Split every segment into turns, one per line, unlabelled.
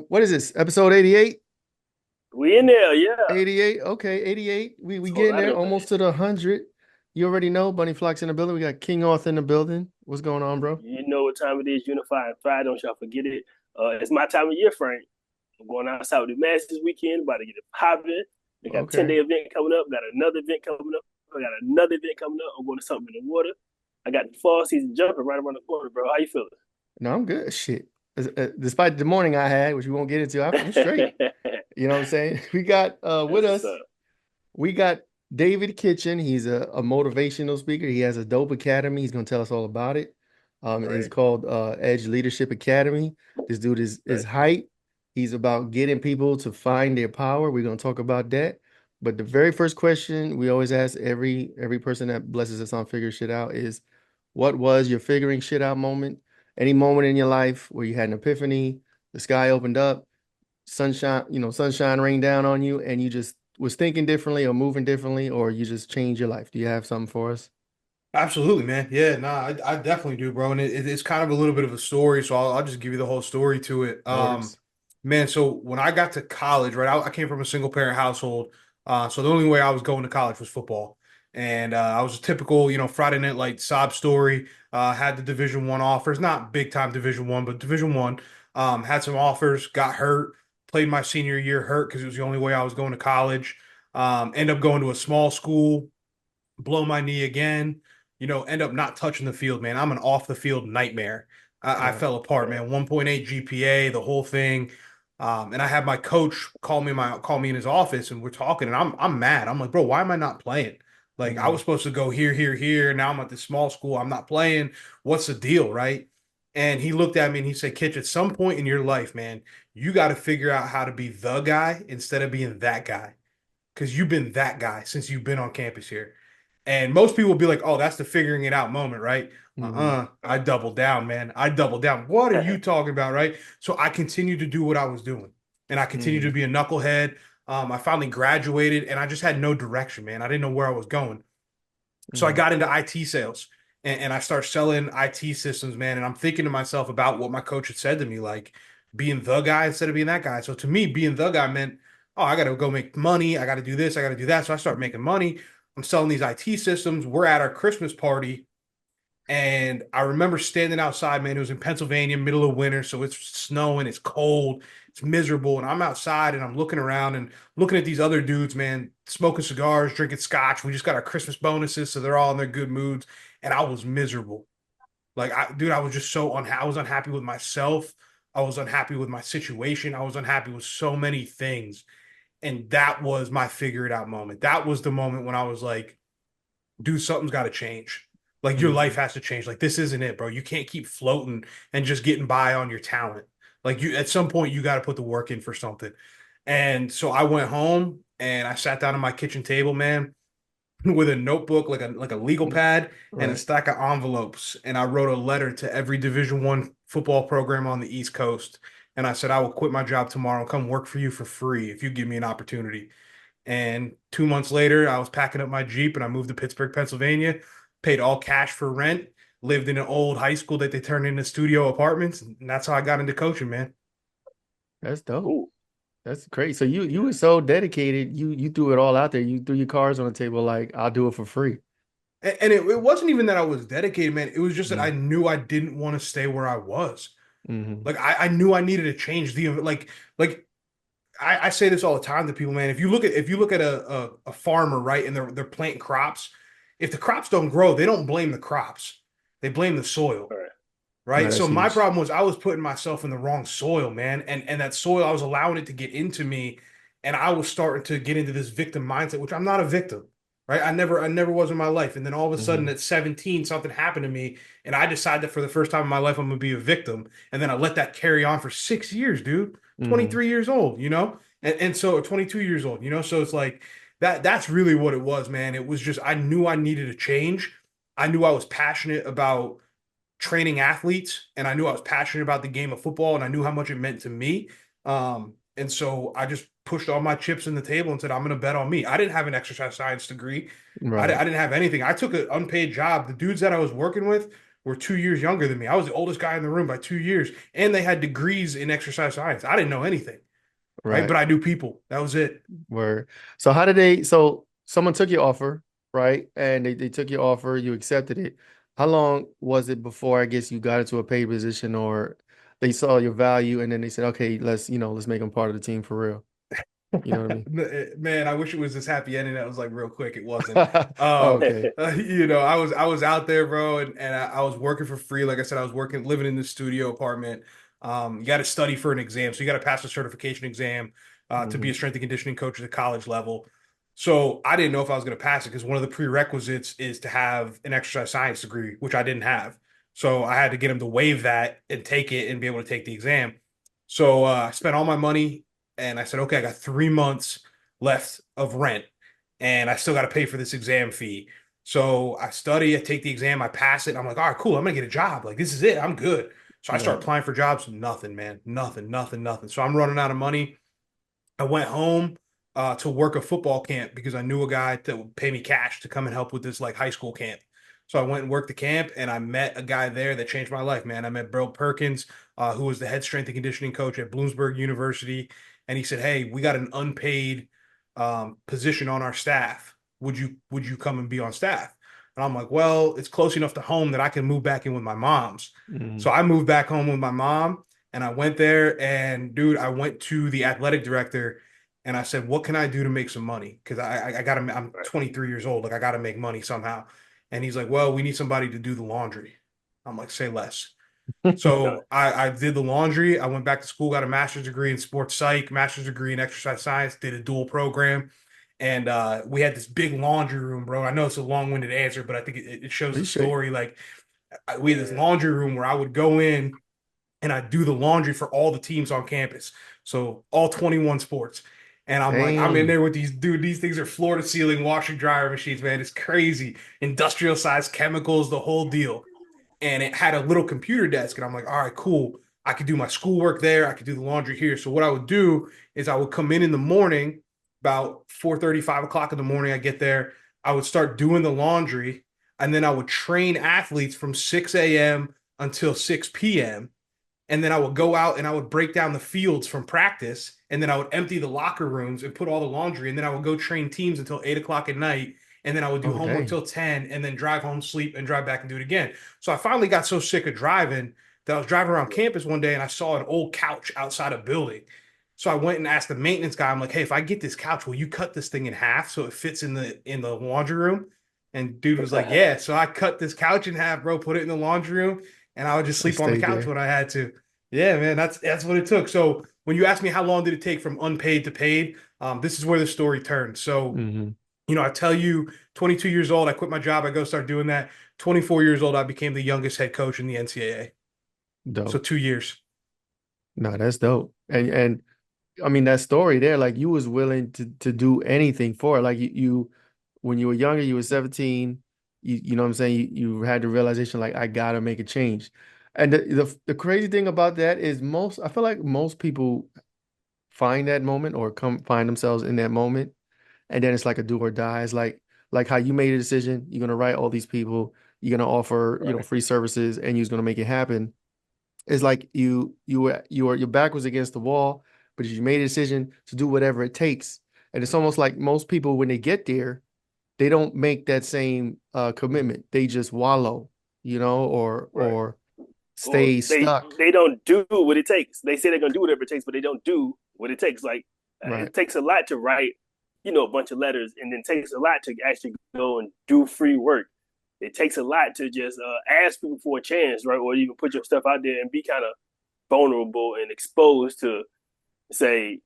What is this? Episode 88?
We in there, yeah.
88. Okay, 88. We
So
getting
I
there,
don't,
almost to the 100. You already know Bunny Flacs in the building. We got King Arthur in the building. What's going on, bro?
you know what time it is, Unifying Friday. Don't y'all forget it. It's my time of year, Frank. I'm going outside with the Masters this weekend, about to get it popping. We got a
Okay.
10-day event coming up, got another event coming up. I got another event coming up. I'm going to something in the water. I got the fall season jumping right around the corner, bro. How you feeling?
No, I'm good. Shit. Despite the morning I had, which we won't get into, I'm straight. You know what I'm saying? We got with
That's what's
us,
up.
we got David Kitchen. He's a motivational speaker. He has a dope academy. He's gonna tell us all about it. It's
Right,
called Edge Leadership Academy. This dude is
right.
hype. He's about getting people to find their power. We're gonna talk about that. But the very first question we always ask every person that blesses us on Figure Shit Out is, what was your figuring shit out moment? Any moment in your life where you had an epiphany, the sky opened up, sunshine rained down on you, and you just was thinking differently or moving differently, or you just changed your life. Do you have something for us?
Absolutely, man. Yeah, nah, I definitely do, bro. And it's kind of a little bit of a story, so I'll just give you the whole story to it.
Works.
Man, so when I got to college, right, I came from a single parent household, so the only way I was going to college was football, and I was a typical, Friday night light sob story. Had the Division 1 offers, not big time Division 1, but Division 1. Had some offers, got hurt, played my senior year hurt because it was the only way I was going to college. End up going to a small school, blow my knee again, end up not touching the field, man. I'm an off the field nightmare. I
Yeah.
fell apart, man. 1.8 GPA, the whole thing. And I had my coach call me in his office, and we're talking, and I'm mad. I'm like, bro, why am I not playing? Like, I
Mm-hmm.
was supposed to go here, here, here. Now I'm at this small school. I'm not playing. What's the deal, right? And he looked at me and he said, Kitch, at some point in your life, man, you got to figure out how to be the guy instead of being that guy. Because you've been that guy since you've been on campus here. And most people will be like, oh, that's the figuring it out moment, right?
Mm-hmm.
I doubled down, man. I doubled down. What are you talking about, right? So I continued to do what I was doing. And I continued
Mm-hmm.
to be a knucklehead. I finally graduated and I just had no direction, man. I didn't know where I was going. So I
Mm-hmm.
got into IT sales and I started selling IT systems, man. And I'm thinking to myself about what my coach had said to me, like being the guy instead of being that guy. So to me, being the guy meant, oh, I got to go make money. I got to do this. I got to do that. So I start making money. I'm selling these IT systems. We're at our Christmas party. And I remember standing outside, man. It was in Pennsylvania, middle of winter. So it's snowing, it's cold, it's miserable. And I'm outside and I'm looking around and looking at these other dudes, man, smoking cigars, drinking scotch. We just got our Christmas bonuses. So they're all in their good moods. And I was miserable. Like, dude, I was just so unhappy. I was unhappy with myself. I was unhappy with my situation. I was unhappy with so many things. And that was my figure it out moment. That was the moment when I was like, dude, something's got to change. Like your life
Mm-hmm.
has to change. Like this isn't it, bro. You can't keep floating and just getting by on your talent. Like you, at some point, you got to put the work in for something. And so I went home and I sat down at my kitchen table, man, with a notebook, like a legal pad and a
Right.
stack of envelopes. And I wrote a letter to every Division 1 football program on the East Coast. And I said, I will quit my job tomorrow and come work for you for free if you give me an opportunity. And 2 months later, I was packing up my Jeep and I moved to Pittsburgh, Pennsylvania, paid all cash for rent, lived in an old high school that they turned into studio apartments. And that's how I got into coaching, man.
That's dope.
Ooh,
That's crazy. So you
yeah.
were so dedicated. You threw it all out there. You threw your cards on the table like, I'll do it for free.
And it wasn't even that I was dedicated, man. It was just that
Mm-hmm.
I knew I didn't want to stay where I was.
Mm-hmm.
Like I knew I needed to change like I say this all the time to people, man. If you look at a farmer, right, and they're planting crops, if the crops don't grow, they don't blame the crops. They blame the soil.
All right.
No,
Right.
that's
So my
huge.
problem was I was putting myself in the wrong soil, man. And that soil, I was allowing it to get into me. And I was starting to get into this victim mindset, which I'm not a victim. Right. I never was in my life. And then all of a sudden
Mm-hmm.
at 17, something happened to me. And I decided that for the first time in my life, I'm gonna be a victim. And then I let that carry on for 6 years, dude.
Mm-hmm.
23 years old, And so 22 years old, So it's like that's really what it was, man. It was just I knew I needed a change. I knew I was passionate about training athletes and I knew I was passionate about the game of football and I knew how much it meant to me. And so I just pushed all my chips in the table and said, I'm going to bet on me. I didn't have an exercise science degree. I
Right.
didn't have anything. I took an unpaid job. The dudes that I was working with were 2 years younger than me. I was the oldest guy in the room by 2 years, and they had degrees in exercise science. I didn't know anything, right?
Right.
But I knew people. That was it.
Word. So how did they, so someone took your offer, right? And they took your offer, you accepted it. How long was it before I guess you got into a paid position or they saw your value and then they said, okay, let's make them part of the team for real. You know what I mean?
Man, I wish it was this happy ending that was like real quick. It wasn't.
Okay.
I was out there, bro, and I was working for free. Like I said, I was living in the studio apartment. You got to study for an exam, so you got to pass a certification exam to be a
Hmm.
strength and conditioning coach at the college level. So I didn't know if I was going to pass it because one of the prerequisites is to have an exercise science degree, which I didn't have. So I had to get him to waive that and take it and be able to take the exam. So I spent all my money and I said, okay, I got 3 months left of rent and I still got to pay for this exam fee. So I study, I take the exam, I pass it. I'm like, all right, cool. I'm gonna get a job. Like, this is it. I'm good. So I start
Right.
applying for jobs. Nothing, man. Nothing, nothing, nothing. So I'm running out of money. I went home to work a football camp because I knew a guy that would pay me cash to come and help with this like high school camp. So I went and worked the camp, and I met a guy there that changed my life, man. I met Bill Perkins, who was the head strength and conditioning coach at Bloomsburg University, and he said, "Hey, we got an unpaid position on our staff. Would you come and be on staff?" And I'm like, "Well, it's close enough to home that I can move back in with my mom's."
Hmm.
So I moved back home with my mom, and I went there, and dude, I went to the athletic director and I said, "What can I do to make some money? Because I got to. I'm
Right.
23 years old. Like I got to make money somehow." And he's like, "Well, we need somebody to do the laundry." I'm like, "Say less."
Done.
So I did the laundry. I went back to school, got a master's degree in sports psych, master's degree in exercise science, did a dual program. And we had this big laundry room, bro. I know it's a long-winded answer, but I think it shows the
Appreciate.
story. Like we had this
Yeah.
laundry room where I would go in and I do the laundry for all the teams on campus. So all 21 sports. And I'm like, I'm in
Dang.
there with these things are floor to ceiling washer dryer machines, man. It's crazy. Industrial size chemicals, the whole deal. And it had a little computer desk. And I'm like, all right, cool. I could do my schoolwork there. I could do the laundry here. So what I would do is I would come in the morning, about 4:30, 5 o'clock in the morning. I get there. I would start doing the laundry. And then I would train athletes from 6 a.m. until 6 p.m. And then I would go out and I would break down the fields from practice. And then I would empty the locker rooms and put all the laundry. And then I would go train teams until 8 o'clock at night. And then I would do
Oh,
homework
dang.
till 10 and then drive home, sleep, and drive back and do it again. So I finally got so sick of driving that I was driving around campus one day and I saw an old couch outside a building. So I went and asked the maintenance guy, I'm like, hey, if I get this couch, will you cut this thing in half so it fits in the laundry room? And dude was like, yeah. So I cut this couch in half, bro, put it in the laundry room, and I would just
I
sleep on the
stayed
couch
there.
when I had to. Yeah, man, that's what it took. So when you ask me how long did it take from unpaid to paid, this is where the story turns. So,
Hmm.
I tell you, 22 years old, I quit my job, I go start doing that. 24 years old, I became the youngest head coach in the NCAA. So
Dope.
2 years.
No, that's dope. And I mean that story there, like you was willing to do anything for it. Like you when you were younger, you were 17, you know what I'm saying? You had the realization like I gotta make a change. And the crazy thing about that is I feel like most people find that moment or come find themselves in that moment, and then it's like a do or die. It's like how you made a decision, you're gonna write all these people, you're gonna offer,
Right.
free services, and you're gonna make it happen. It's like you were your back was against the wall, but you made a decision to do whatever it takes. And it's almost like most people when they get there, they don't make that same commitment. They just wallow, or
Right. Or
stay
they
stuck.
they don't do what it takes. They say they're gonna do whatever it takes, but they don't do what it takes. Like
Right.
it takes a lot to write, a bunch of letters, and then it takes a lot to actually go and do free work. It takes a lot to just ask people for a chance, right? Or even put your stuff out there and be kind of vulnerable and exposed to say,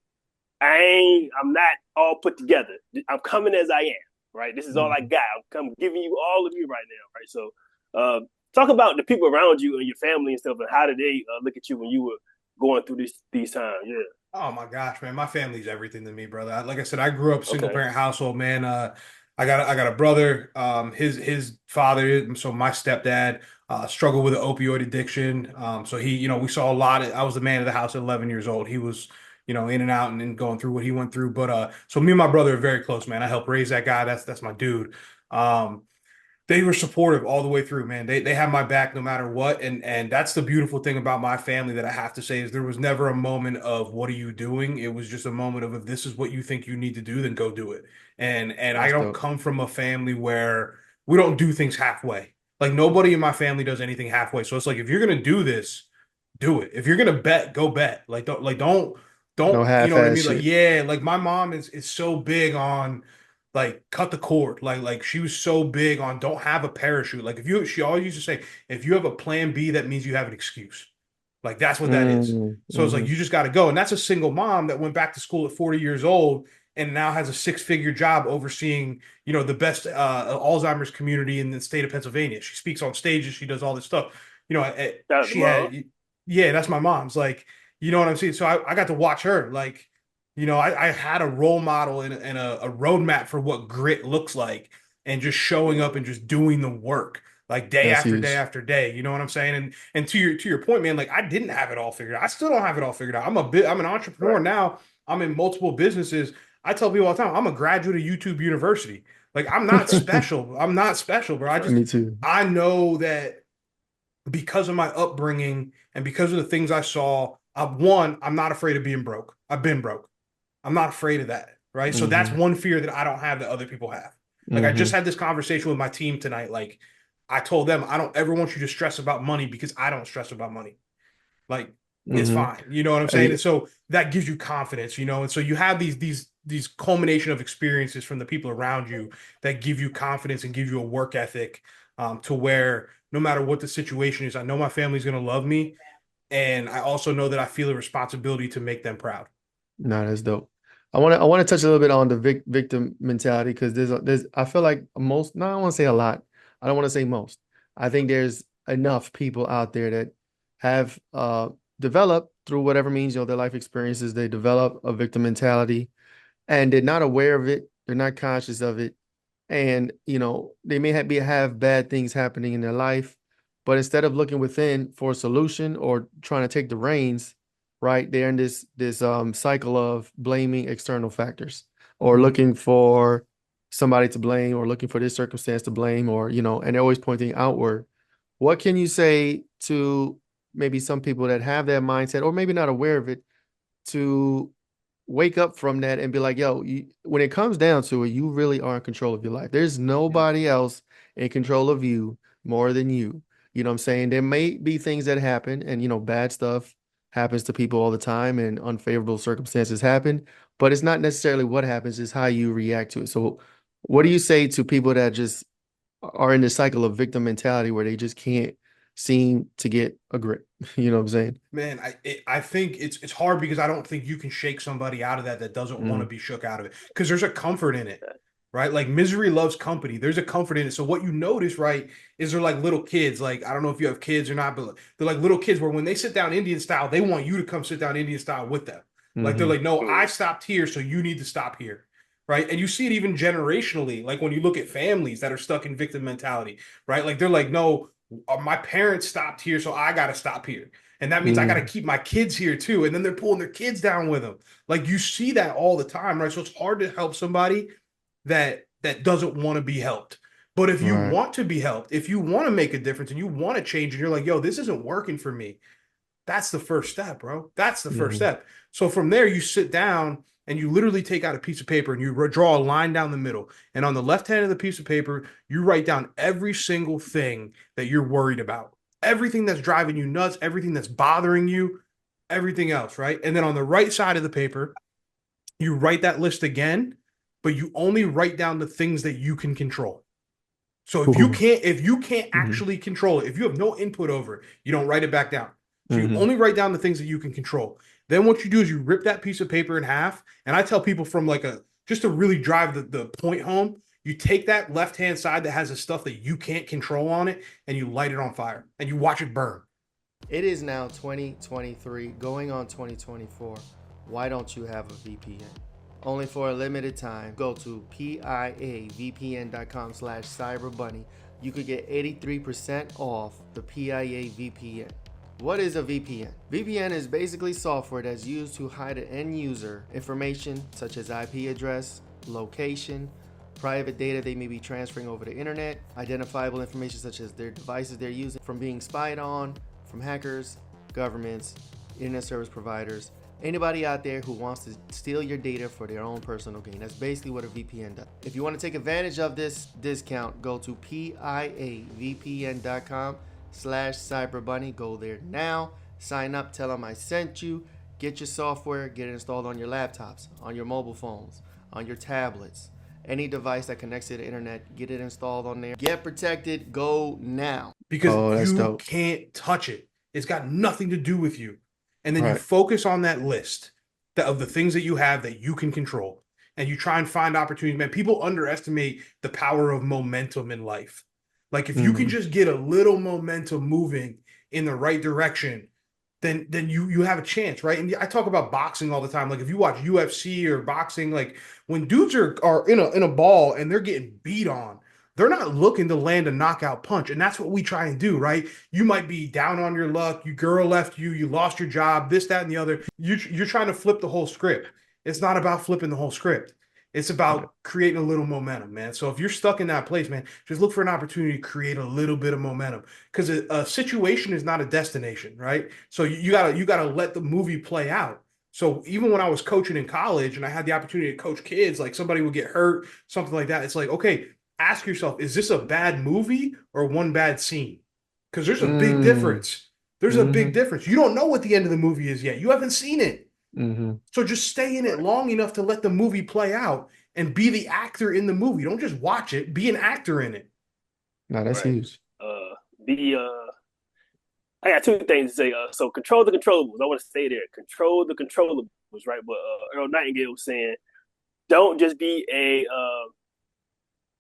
I'm not all put together. I'm coming as I am, right? This is all I
Mhm.
got. I'm giving you all of you right now, right? So, talk about the people around you and your family and stuff, and how did they look at you when you were going through these times? Yeah.
Oh my gosh, man, my family's everything to me, brother. Like I said, I grew up single
Okay.
parent household, man. I got a brother. His father, so my stepdad, struggled with an opioid addiction. So he, we saw a lot. I was the man of the house at 11 years old. He was, in and out and going through what he went through. But so me and my brother are very close, man. I helped raise that guy. That's my dude. Um, They were supportive all the way through, man. They had my back no matter what. And that's the beautiful thing about my family that I have to say is there was never a moment of what are you doing? It was just a moment of if this is what you think you need to do, then go do it. And I
That's
don't
dope.
come from a family where we don't do things halfway. Like nobody in my family does anything halfway. So it's like if you're gonna do this, do it. If you're gonna bet, go bet.
No
Don't, you know what I
half-ass
mean? Like,
shit.
yeah, like my mom is so big on like cut the cord. Like she was so big on don't have a parachute. Like if you she always used to say, if you have a plan B, that means you have an excuse. Like that's what that is. So it's like
Mm-hmm.
you just got to go. And that's a single mom that went back to school at 40 years old and now has a six-figure job overseeing, the best Alzheimer's community in the state of Pennsylvania. She speaks on stages, she does all this stuff.
Shout out to
She
mom.
had yeah, that's my mom's. Like, you know what I'm saying? So I got to watch her. Like, I had a role model and a roadmap for what grit looks like and just showing up and just doing the work like day
That's
after day
huge.
after day. You know what I'm saying? And to your point, man, like I didn't have it all figured out. I still don't have it all figured out. I'm an entrepreneur
Right.
now. I'm in multiple businesses. I tell people all the time, I'm a graduate of YouTube University. Like I'm not special. I'm not special, bro.
That's right.
Me too.
I know that because of my upbringing and because of the things I saw, I'm not afraid of being broke. I've been broke. I'm not afraid of that. Right. So that's
Mm-hmm.
one fear that I don't have that other people have. Like I just
Mm-hmm.
had this conversation with my team tonight. Like I told them, I don't ever want you to stress about money because I don't stress about money. Like it's
Mm-hmm.
fine. You know what I'm saying? And so that gives you confidence, and so you have these culmination of experiences from the people around you that give you confidence and give you a work ethic to where no matter what the situation is, I know my family's gonna love me. And I also know that I feel a responsibility to make them proud.
No, that's dope. I want to touch a little bit on the victim mentality because there's I feel like most, no, I don't want to say a lot. I don't want to say most. I think there's enough people out there that have developed through whatever means, their life experiences, they develop a victim mentality and they're not aware of it, they're not conscious of it. And they may have bad things happening in their life, but instead of looking within for a solution or trying to take the reins, right, they're in this cycle of blaming external factors or
Mhm.
looking for somebody to blame or looking for this circumstance to blame, or and they're always pointing outward. What can you say to maybe some people that have that mindset or maybe not aware of it, to wake up from that and be like, yo, when it comes down to it, you really are in control of your life. There's
Yeah.
nobody else in control of you more than you. You know what I'm saying? There may be things that happen and, bad stuff happens to people all the time and unfavorable circumstances happen, but it's not necessarily what happens, it's how you react to it. So what do you say to people that just are in this cycle of victim mentality where they just can't seem to get a grip? You know what I'm saying?
Man, I think it's hard because I don't think you can shake somebody out of that doesn't want to
Mm,
be shook out of it because there's a comfort in it,
Okay.
right? Like misery loves company. There's a comfort in it. So what you notice, right, is they're like little kids. Like I don't know if you have kids or not, but they're like little kids where when they sit down Indian style, they want you to come sit down Indian style with them. Like they're
mm-hmm.
like, no, I
Mm.
stopped here, so you need to stop here. Right. And you see it even generationally, like when you look at families that are stuck in victim mentality, right? Like they're like, no, my parents stopped here, so I got to stop here. And that means I got to
Mm-hmm.
keep my kids here too. And then they're pulling their kids down with them. Like you see that all the time, right? So it's hard to help somebody that doesn't want to be helped. But if you
Right.
want to be helped, if you want to make a difference and you want to change and you're like, yo, this isn't working for me, that's the first step, bro. That's the first
Mm-hmm.
step. So from there, you sit down and you literally take out a piece of paper and you draw a line down the middle. And on the left hand of the piece of paper, you write down every single thing that you're worried about, everything that's driving you nuts, everything that's bothering you, everything else, right? And then on the right side of the paper, you write that list again, but you only write down the things that you can control. So
Ooh.
if you can't
Mm-hmm.
actually control it, if you have no input over it, you don't write it back down. So you
Mm-hmm.
only write down the things that you can control. Then what you do is you rip that piece of paper in half. And I tell people from like just to really drive the point home, you take that left hand side that has the stuff that you can't control on it and you light it on fire and you watch it burn.
It is now 2023, going on 2024. Why don't you have a VPN? Only for a limited time. Go to piavpn.com/cyberbunny. You could get 83% off the PIA VPN. What is a VPN? VPN is basically software that's used to hide an end user information such as IP address, location, private data they may be transferring over the internet, identifiable information such as their devices they're using from being spied on, from hackers, governments, internet service providers, anybody out there who wants to steal your data for their own personal gain. That's basically what a VPN does. If you want to take advantage of this discount, go to piavpn.com/cyberbunny. Go there now, sign up, tell them I sent you, get your software, get it installed on your laptops, on your mobile phones, on your tablets, any device that connects to the internet, get it installed on there. Get protected, go now.
Because you can't touch it. It's got nothing to do with you. And then you focus on that list of the things that you have that you can control. And you try and find opportunities. Man, people underestimate the power of momentum in life. Like if you can just get a little momentum moving in the right direction, then you have a chance, right? And I talk about boxing all the time. Like if you watch UFC or boxing, like when dudes are in a ball and they're getting beat on, they're not looking to land a knockout punch. And that's what we try and do, right? You might be down on your luck. Your girl left you. You lost your job, this, that, and the other. You're trying to flip the whole script. It's not about flipping the whole script. It's about creating a little momentum, man. So if you're stuck in that place, man, just look for an opportunity to create a little bit of momentum, because a situation is not a destination, right? So you gotta let the movie play out. So even when I was coaching in college and I had the opportunity to coach kids, like somebody would get hurt, something like that. It's like, okay, ask yourself, is this a bad movie or one bad scene? Because there's a big difference. There's a big difference. You don't know what the end of the movie is yet. You haven't seen it. So just stay in it long enough to let the movie play out and be the actor in the movie. Don't just watch it. Be an actor in it.
No, that's huge.
I got two things to say. So control the controllables. I want to stay there. Control the controllables, right? But Earl Nightingale was saying, don't just be a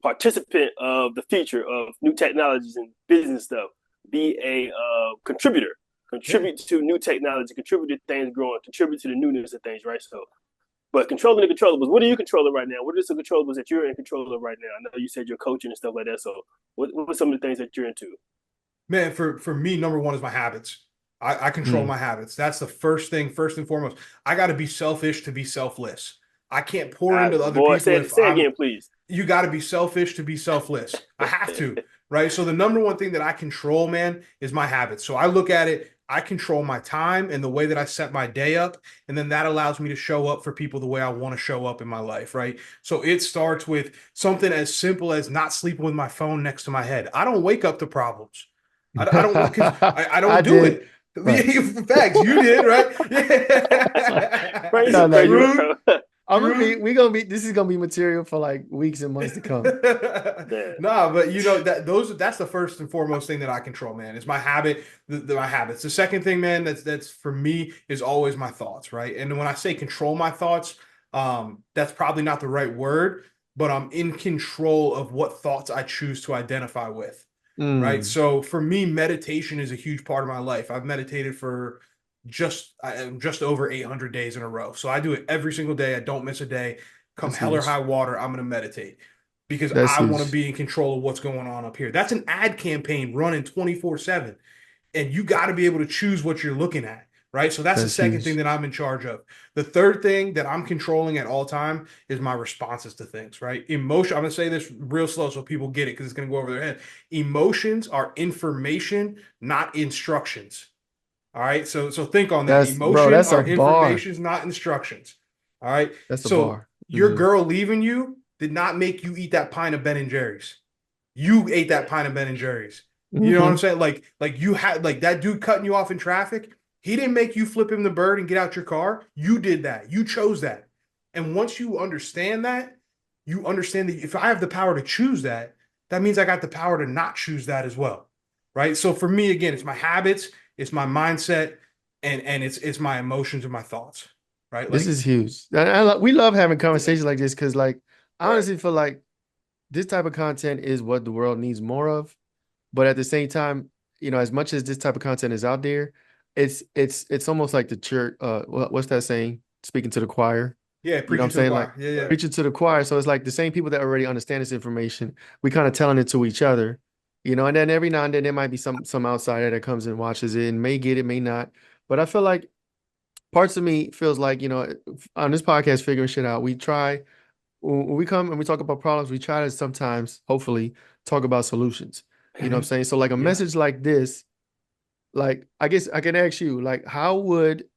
participant of the future of new technologies and business stuff. Be a contributor. Contribute to new technology. Contribute to things growing. Contribute to the newness of things, right? So, but controlling the controllables. What are you controlling right now? What are some controllables that you're in control of right now? I know you said you're coaching and stuff like that. So, what are some of the things that you're into?
Man, for me, number one is my habits. I control my habits. That's the first thing, first and foremost. I got to be selfish to be selfless. I can't pour into the other people.
Say again, please.
You got to be selfish to be selfless. I have to, right? So the number one thing that I control, man, is my habits. So I look at it, I control my time and the way that I set my day up. And then that allows me to show up for people the way I want to show up in my life, right? So it starts with something as simple as not sleeping with my phone next to my head. I don't wake up to problems. I don't do it. Right. Facts, you did, right? Yeah.
This is gonna be material for like weeks and months to come.
Nah, but you know that's the first and foremost thing that I control, man. It's my habit, my habits. The second thing, man, that's for me is always my thoughts, right? And when I say control my thoughts, that's probably not the right word, but I'm in control of what thoughts I choose to identify with. Right. So for me, meditation is a huge part of my life. I've meditated for just over 800 days in a row. So I do it every single day. I don't miss a day. Come hell or high water, I'm going to meditate because I want to be in control of what's going on up here. That's an ad campaign running 24/7. And you got to be able to choose what you're looking at. Right. So that's the second thing that I'm in charge of. The third thing that I'm controlling at all time is my responses to things. Right. Emotion. I'm going to say this real slow so people get it because it's going to go over their head. Emotions are information, not instructions. All right. So think on that. Emotions are informations, not instructions. All right.
That's a bar.
Your girl leaving you did not make you eat that pint of Ben and Jerry's. You ate that pint of Ben and Jerry's. You know what I'm saying? Like you had like that dude cutting you off in traffic. He didn't make you flip him the bird and get out your car. You did that. You chose that. And once you understand that, you understand that if I have the power to choose that, that means I got the power to not choose that as well. Right. So for me, again, it's my habits, it's my mindset, and it's my emotions and my thoughts. Right.
This is huge. We love having conversations like this because, like, I honestly feel like this type of content is what the world needs more of. But at the same time, you know, as much as this type of content is out there, it's almost like the church. What's that saying? Speaking to the choir.
Yeah,
preaching, you know what I'm saying? Like, preaching to the choir. So it's like the same people that already understand this information. We kind of telling it to each other, you know. And then every now and then there might be some outsider that comes and watches it and may get it, may not. But I feel like parts of me feels like, you know, on this podcast, Figuring Shit Out, we try when we come and we talk about problems, we try to sometimes, hopefully, talk about solutions. You know what I'm saying? So like a
Yeah.
message like this, like I guess I can ask you, like how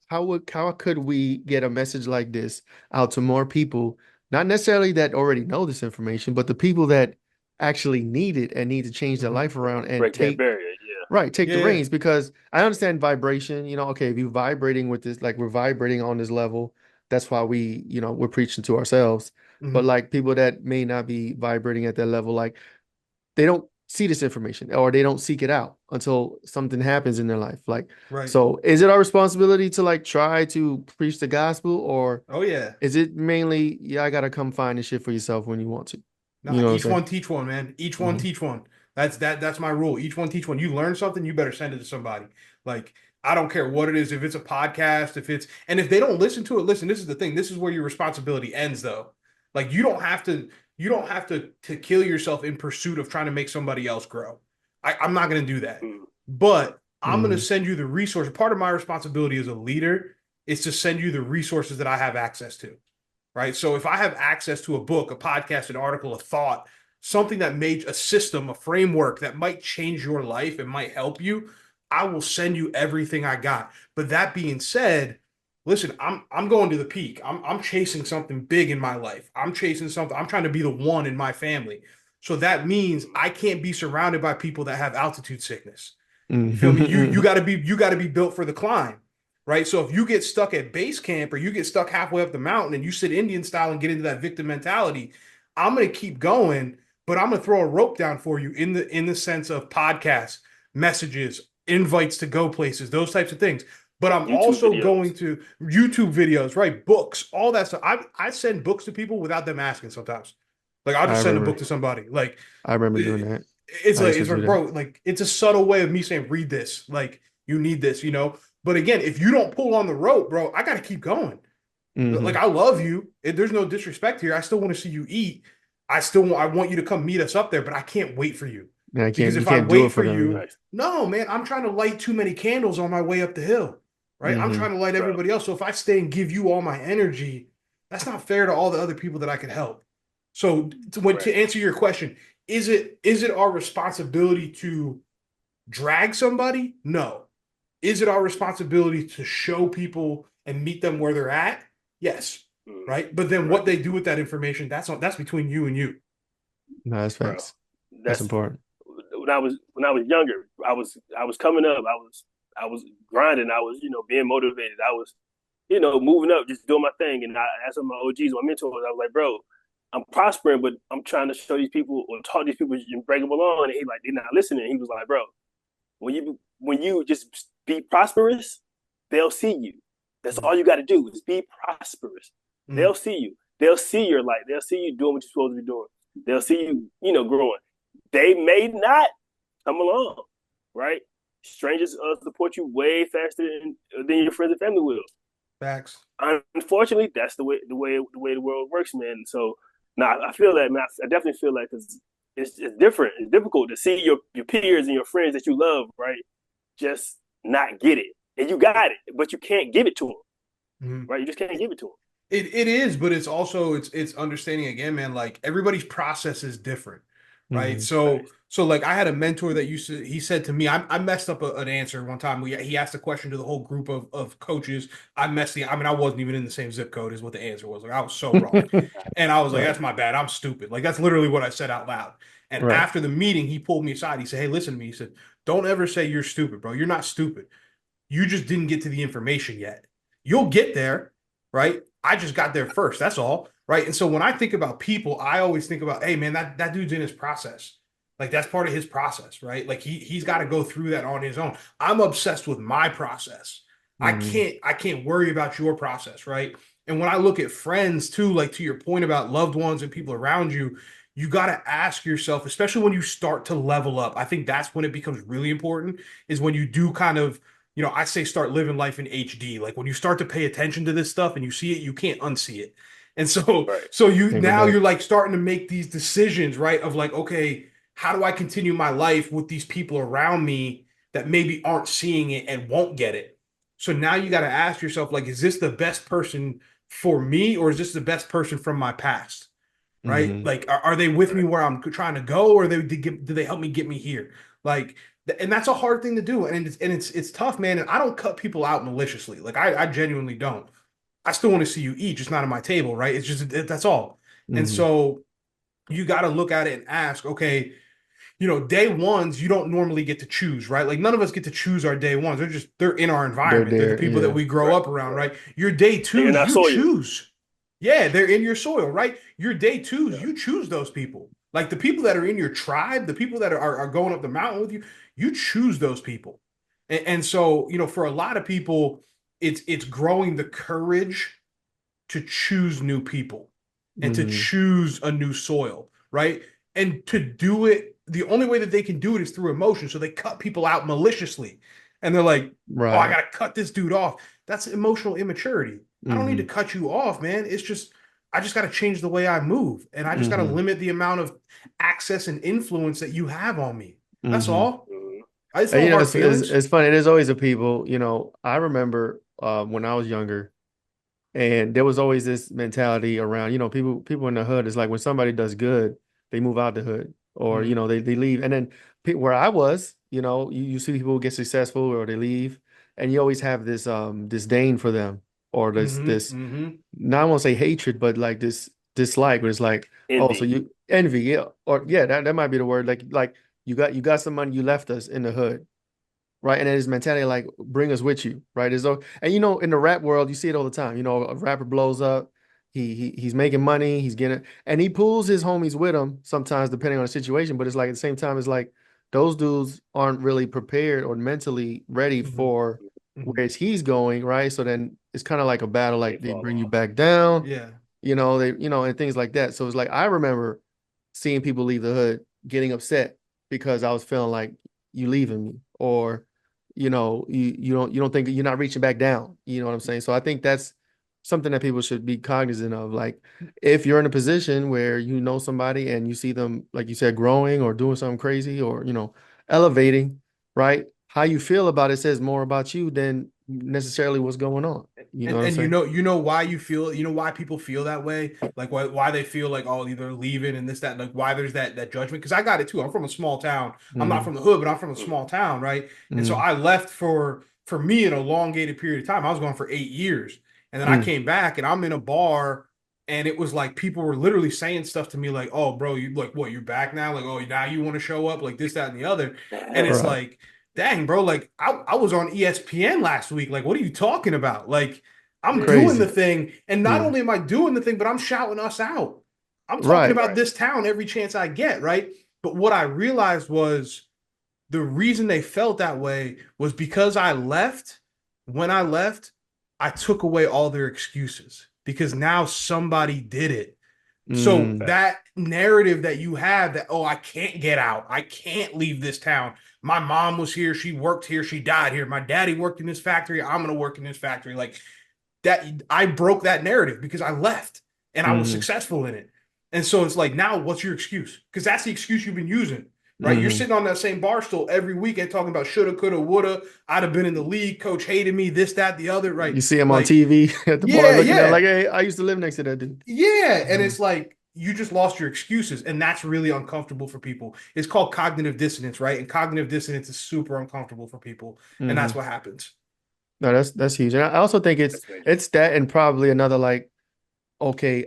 could we get a message like this out to more people, not necessarily that already know this information, but the people that actually need it and need to change their
Mhm.
life around and
Break that
take
barrier. Yeah.
right, take the
Yeah.
reins because I understand vibration, okay, if you're vibrating with this, like we're vibrating on this level, that's why we're preaching to ourselves. But
Mhm.
like people that may not be vibrating at that level, like they don't see this information or they don't seek it out until something happens in their life. Like,
Right.
so is it our responsibility to like try to preach the gospel or
Oh yeah.
is it mainly, yeah, I gotta come find this shit for yourself when you want to? You
Nah,
know what I'm
each
saying?
one teach one, man. Each one
Mhm.
teach one. That's my rule. Each one teach one. You learn something, you better send it to somebody. Like, I don't care what it is, if it's a podcast, and if they don't listen to it, listen, this is the thing. This is where your responsibility ends though. Like you don't have to kill yourself in pursuit of trying to make somebody else grow. I'm not gonna do that.
Mm.
But I'm gonna
Mhm.
send you the resource. Part of my responsibility as a leader is to send you the resources that I have access to, right? So if I have access to a book, a podcast, an article, a thought, something that made a system, a framework that might change your life and might help you, I will send you everything I got. But that being said, listen, I'm going to the peak. I'm chasing something big in my life. I'm chasing something. I'm trying to be the one in my family. So that means I can't be surrounded by people that have altitude sickness. You feel me? You
Mhm.
gotta be built for the climb, right? So if you get stuck at base camp or you get stuck halfway up the mountain and you sit Indian style and get into that victim mentality, I'm gonna keep going, but I'm gonna throw a rope down for you in the sense of podcasts, messages, invites to go places, those types of things. But I'm
YouTube
also
videos.
going to YouTube videos, right? Books, all that stuff. I send books to people without them asking sometimes. Like I'll
I
just send a book
remember.
to somebody. Like
I remember doing that.
it's
I
like
used to
it's
do
like,
that.
bro, like it's a subtle way of me saying, read this. Like you need this. But again, if you don't pull on the rope, bro, I gotta keep going. Like
Hmm.
I love you. There's no disrespect here. I still want to see you eat. I want you to come meet us up there, but I can't wait for you.
Yeah,
Because
you
if I
can't do it
wait
for
for
them.
you,
Nice,
no, man, I'm trying to light too many candles on my way up the hill. Right? I'm
Hmm.
trying to light
bro.
everybody else. So if I stay and give you all my energy, that's not fair to all the other people that I could help. So to
Right.
answer your question, is it our responsibility to drag somebody? No. Is it our responsibility to show people and meet them where they're at? Yes.
Mm.
Right. But then
Right,
what they do with that information, that's between you and you.
No, that's
bro.
facts. That's
That's
important.
when I was younger. I was coming up. I was grinding. I was being motivated. I was moving up, just doing my thing. And I asked my OGs, my mentors, I was like, bro, I'm prospering, but I'm trying to show these people or talk these people and bring them along. And he like, they're not listening. He was like, bro, when you just be prosperous, they'll see you. That's
Mhm.
all you got to do is be prosperous. They'll
Mhm.
see you. They'll see your light. They'll see you doing what you're supposed to be doing. They'll see you, growing. They may not come along, right? Strangers support you way faster than your friends and family will.
Facts.
Unfortunately, that's the way the world works, man. So, nah, I feel that, man. I definitely feel that because it's different. It's difficult to see your peers and your friends that you love, right? Just not get it, and you got it, but you can't give it to them,
Mhm.
right? You just can't give it to them.
It is, but it's also it's understanding again, man. Like everybody's process is different, right?
Hmm.
So like I had a mentor that he said to me, I messed up an answer one time. He asked a question to the whole group of coaches. I mean, I wasn't even in the same zip code as what the answer was. Like I was so wrong, and I was like,
Right,
that's my bad. I'm stupid. Like that's literally what I said out loud. And
right.
after the meeting, he pulled me aside. He said, hey, listen to me. He said, don't ever say you're stupid, bro. You're not stupid. You just didn't get to the information yet. You'll get there, right? I just got there first. That's all, right? And so when I think about people, I always think about, hey, man, that dude's in his process. Like that's part of his process, right? Like he's got to go through that on his own. I'm obsessed with my process. I
Hmm.
can't I can't worry about your process, right? And when I look at friends too, like to your point about loved ones and people around you, you got to ask yourself, especially when you start to level up. I think that's when it becomes really important is when you do kind of I say start living life in HD. Like when you start to pay attention to this stuff and you see it, you can't unsee it. And so,
Right.
so you
Can't go
now
back.
you're like starting to make these decisions, right? Of like, okay, how do I continue my life with these people around me that maybe aren't seeing it and won't get it? So now you got to ask yourself, like, is this the best person for me or is this the best person from my past? right?
Mm-hmm.
Like, are they with me where I'm trying to go, or do they help me get me here? Like, and that's a hard thing to do, and it's tough, man. And I don't cut people out maliciously. Like, I genuinely don't. I still want to see you eat, just not at my table, right? It's just that's all. And
Mm-hmm.
so you got to look at it and ask, okay, day ones, you don't normally get to choose, right? Like none of us get to choose our day ones. They're in our
They're
environment. They're the
there.
people that
Yeah.
we grow up around, right? Your day
They're in
twos,
our
you
soil.
choose. Yeah, they're in your soil, right? Your day twos,
Yeah.
you choose those people. Like the people that are in your tribe, the people that are going up the mountain with you, you choose those people. And so, for a lot of people, it's growing the courage to choose new people and to
Mm-hmm.
choose a new soil, right? And to do it, the only way that they can do it is through emotion. So they cut people out maliciously. And they're like, oh, I
Right.
got to cut this dude off. That's emotional immaturity. I don't need to
Mm-hmm.
cut you off, man. It's just, I just got to change the way I move. And I just got to
Mm-hmm.
limit the amount of access and influence that you have on me. That's
Mm-hmm.
all.
Mhm.
It's
And
no hard feelings.
it's funny. There's always a people, I remember when I was younger, and there was always this mentality around, people in the hood is like when somebody does good, they move out the hood or,
Mhm.
they leave. And then where I was, you see people get successful or they leave, and you always have this disdain for them or
Mhm.
this
Mhm.
not I won't say hatred, but like this dislike, where it's like, oh, so
Envy.
you envy, yeah, or yeah, that might be the word. Like you got some money, you left us in the hood, right? And then his mentality like bring us with you, right? And in the rap world, you see it all the time. A rapper blows up, he's making money, he's getting, and he pulls his homies with him sometimes depending on the situation. But it's like at the same time, it's like those dudes aren't really prepared or mentally ready
Mhm.
for
Mhm.
where he's going, right? So then it's kind of like a battle,
They
like they
fall
bring you
off.
back down,
Yeah.
and things like that. So it's like I remember seeing people leave the hood getting upset because I was feeling like you leaving me, or you don't think you're not reaching back down. You know what I'm saying? So I think that's something that people should be cognizant of. Like if you're in a position where you know somebody and you see them, like you said, growing or doing something crazy or elevating, right? How you feel about it says more about you than necessarily what's going on. You know
And
what I'm
and
saying?
why you feel, why people feel that way, like why they feel like, oh, either leaving and this that, like why there's that judgment, because I got it too. I'm from a small town. I'm not
Mm-hmm.
from the hood, but I'm from a
Mhm.
small town, right? And so
Mm-hmm.
I left for me an elongated period of time. I was gone for 8 years, and then I
Mm-hmm.
came back, and I'm in a bar, and it was like people were literally saying stuff to me like, oh, bro, you like what? You're back now? Like, oh, now you want to show up? Like this, that, and the other. And it's
Right.
like, dang, bro, like I was on ESPN last week. Like, what are you talking about? Like, I'm
Yeah.
doing the
Crazy.
thing. And not
Yeah.
only am I doing the thing, but I'm shouting us out. I'm talking
Right.
about
Right.
this town every chance I get, right? But what I realized was the reason they felt that way was because I left. When I left, I took away all their excuses because now somebody did it. So
Mm.
Facts.
that narrative that you have that, oh, I can't get out, I can't leave this town. My mom was here, she worked here, she died here. My daddy worked in this factory, I'm gonna work in this factory. Like that, I broke that narrative because I left and I was
Mm-hmm.
successful in it. And so it's like, now what's your excuse? Because that's the excuse you've been using, right? You're
Mm-hmm.
sitting on that same bar stool every weekend talking about shoulda, coulda, woulda. I'd have been in the league. Coach hated me, this, that, the other, right?
You see him on
Like,
TV at the bar
yeah,
looking at like,
yeah,
hey, I used to live next to that dude.
yeah. And
Mhm.
it's like, you just lost your excuses. And that's really uncomfortable for people. It's called cognitive dissonance, right? And cognitive dissonance is super uncomfortable for people. And that's
Mhm.
what happens.
No, that's huge. And I also think it's
That's very true.
it's that and probably another like, okay,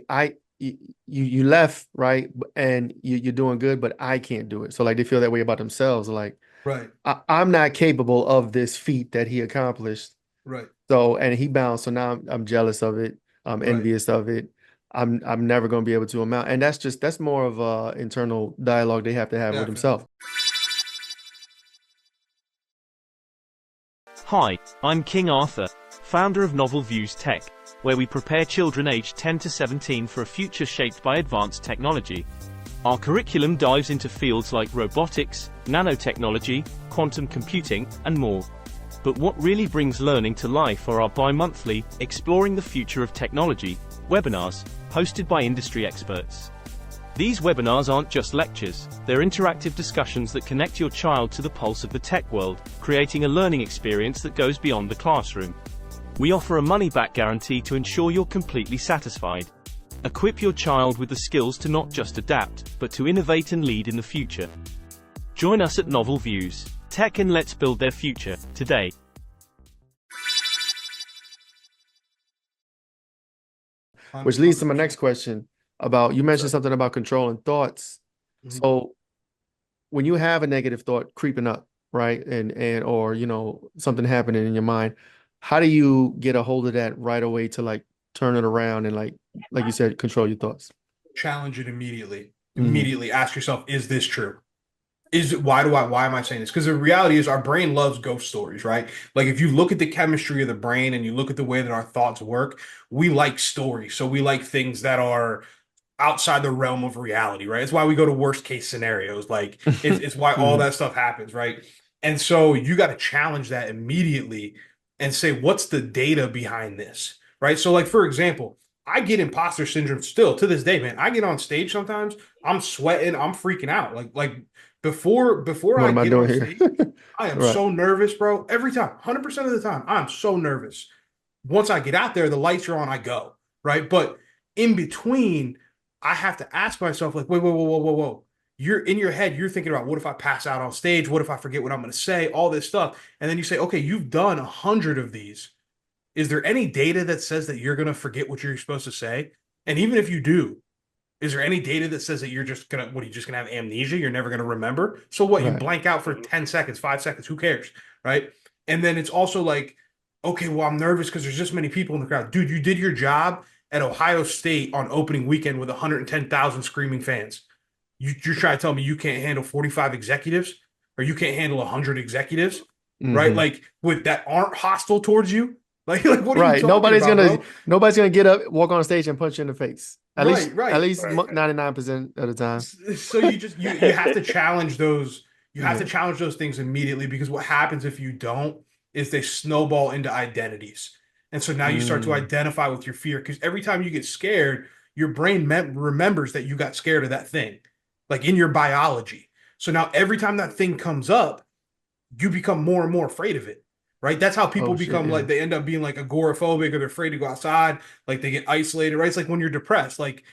you left, right? And you're doing good, but I can't do it. So like they feel that way about themselves. Like
Right,
I'm not capable of this feat that he accomplished.
right,
So and he bounced. So now I'm jealous of it. I'm
right.
envious of it. I'm never going to be able to amount. And that's more of a internal dialogue they have to have with
Definitely.
themselves.
Hi, I'm King Arthur, founder of NovelViews Tech, where we prepare children aged 10 to 17 for a future shaped by advanced technology. Our curriculum dives into fields like robotics, nanotechnology, quantum computing, and more. But what really brings learning to life are our bi-monthly, Exploring the Future of Technology, webinars, hosted by industry experts. These webinars aren't just lectures, they're interactive discussions that connect your child to the pulse of the tech world, creating a learning experience that goes beyond the classroom. We offer a money-back guarantee to ensure you're completely satisfied. Equip your child with the skills to not just adapt, but to innovate and lead in the future. Join us at NovelViews Tech and let's build their future today.
Which leads to my next question about, you mentioned something about controlling thoughts.
Mhm.
So when you have a negative thought creeping up, right? And or, you know, something happening in your mind, how do you get a hold of that right away to like turn it around and like you said, control your thoughts?
Challenge it immediately.
Mhm.
Immediately ask yourself, is this true? Why am I saying this? Because the reality is our brain loves ghost stories, right? Like if you look at the chemistry of the brain and you look at the way that our thoughts work, we like stories. So we like things that are outside the realm of reality, right? It's why we go to worst case scenarios. Like it's why all that stuff happens, right? And so you got to challenge that immediately and say, what's the data behind this, right? So like, for example, I get imposter syndrome still to this day, man. I get on stage sometimes, I'm sweating, I'm freaking out. Like before
What
I
am I
get
doing
on
here?
stage, I am
Right.
so nervous, bro. Every time, 100% of the time, I'm so nervous. Once I get out there, the lights are on, I go, right? But in between, I have to ask myself, like, wait, whoa, whoa, whoa, whoa, whoa. You're in your head, you're thinking about what if I pass out on stage? What if I forget what I'm going to say? All this stuff. And then you say, okay, you've done 100 of these. Is there any data that says that you're going to forget what you're supposed to say? And even if you do, is there any data that says that you're just going to, what, are you just going to have amnesia? You're never going to remember? So what, you
Right.
blank out for 10 seconds, 5 seconds, who cares? Right. And then it's also like, okay, well, I'm nervous because there's just many people in the crowd. Dude, you did your job at Ohio State on opening weekend with 110,000 screaming fans. You're trying to tell me you can't handle 45 executives or you can't handle 100 executives, right?
Mhm.
Like with that aren't hostile towards you. Like what are you
Right.
talking
Nobody's
about,
gonna
bro?
nobody's gonna get up, walk on stage and punch you in the face. At least
Right.
99% of the time.
So you have to challenge those. You have to
Yeah.
challenge those things immediately because what happens if you don't is they snowball into identities. And so now you start to
Mm.
identify with your fear because every time you get scared, your brain remembers that you got scared of that thing, like in your biology. So now every time that thing comes up, you become more and more afraid of it. Right. That's how people
Oh shit,
become
yeah.
like they end up being like agoraphobic or they're afraid to go outside. Like they get isolated. Right. It's like when you're depressed, like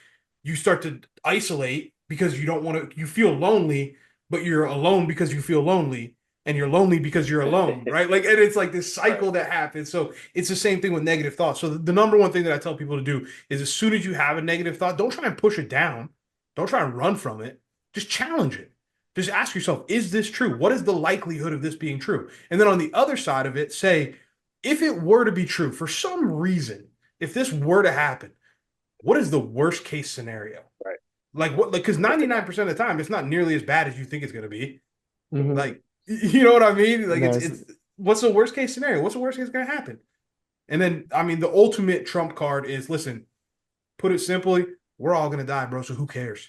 you start to isolate because you don't want to, you feel lonely, but you're alone because you feel lonely and you're lonely because you're alone. Right. Like, and it's like this cycle that happens. So it's the same thing with negative thoughts. So the number one thing that I tell people to do is as soon as you have a negative thought, don't try and push it down. Don't try and run from it. Just challenge it. Just ask yourself, is this true? What is the likelihood of this being true? And then on the other side of it, say, if it were to be true for some reason, if this were to happen, what is the worst case scenario?
Right.
Like what? Like because 99% of the time, it's not nearly as bad as you think it's going to be.
Mhm.
Like you know what I mean? Like
No,
it's what's the worst case scenario? What's the worst case going to happen? And then I mean, the ultimate trump card is listen. Put it simply, we're all going to die, bro. So who cares?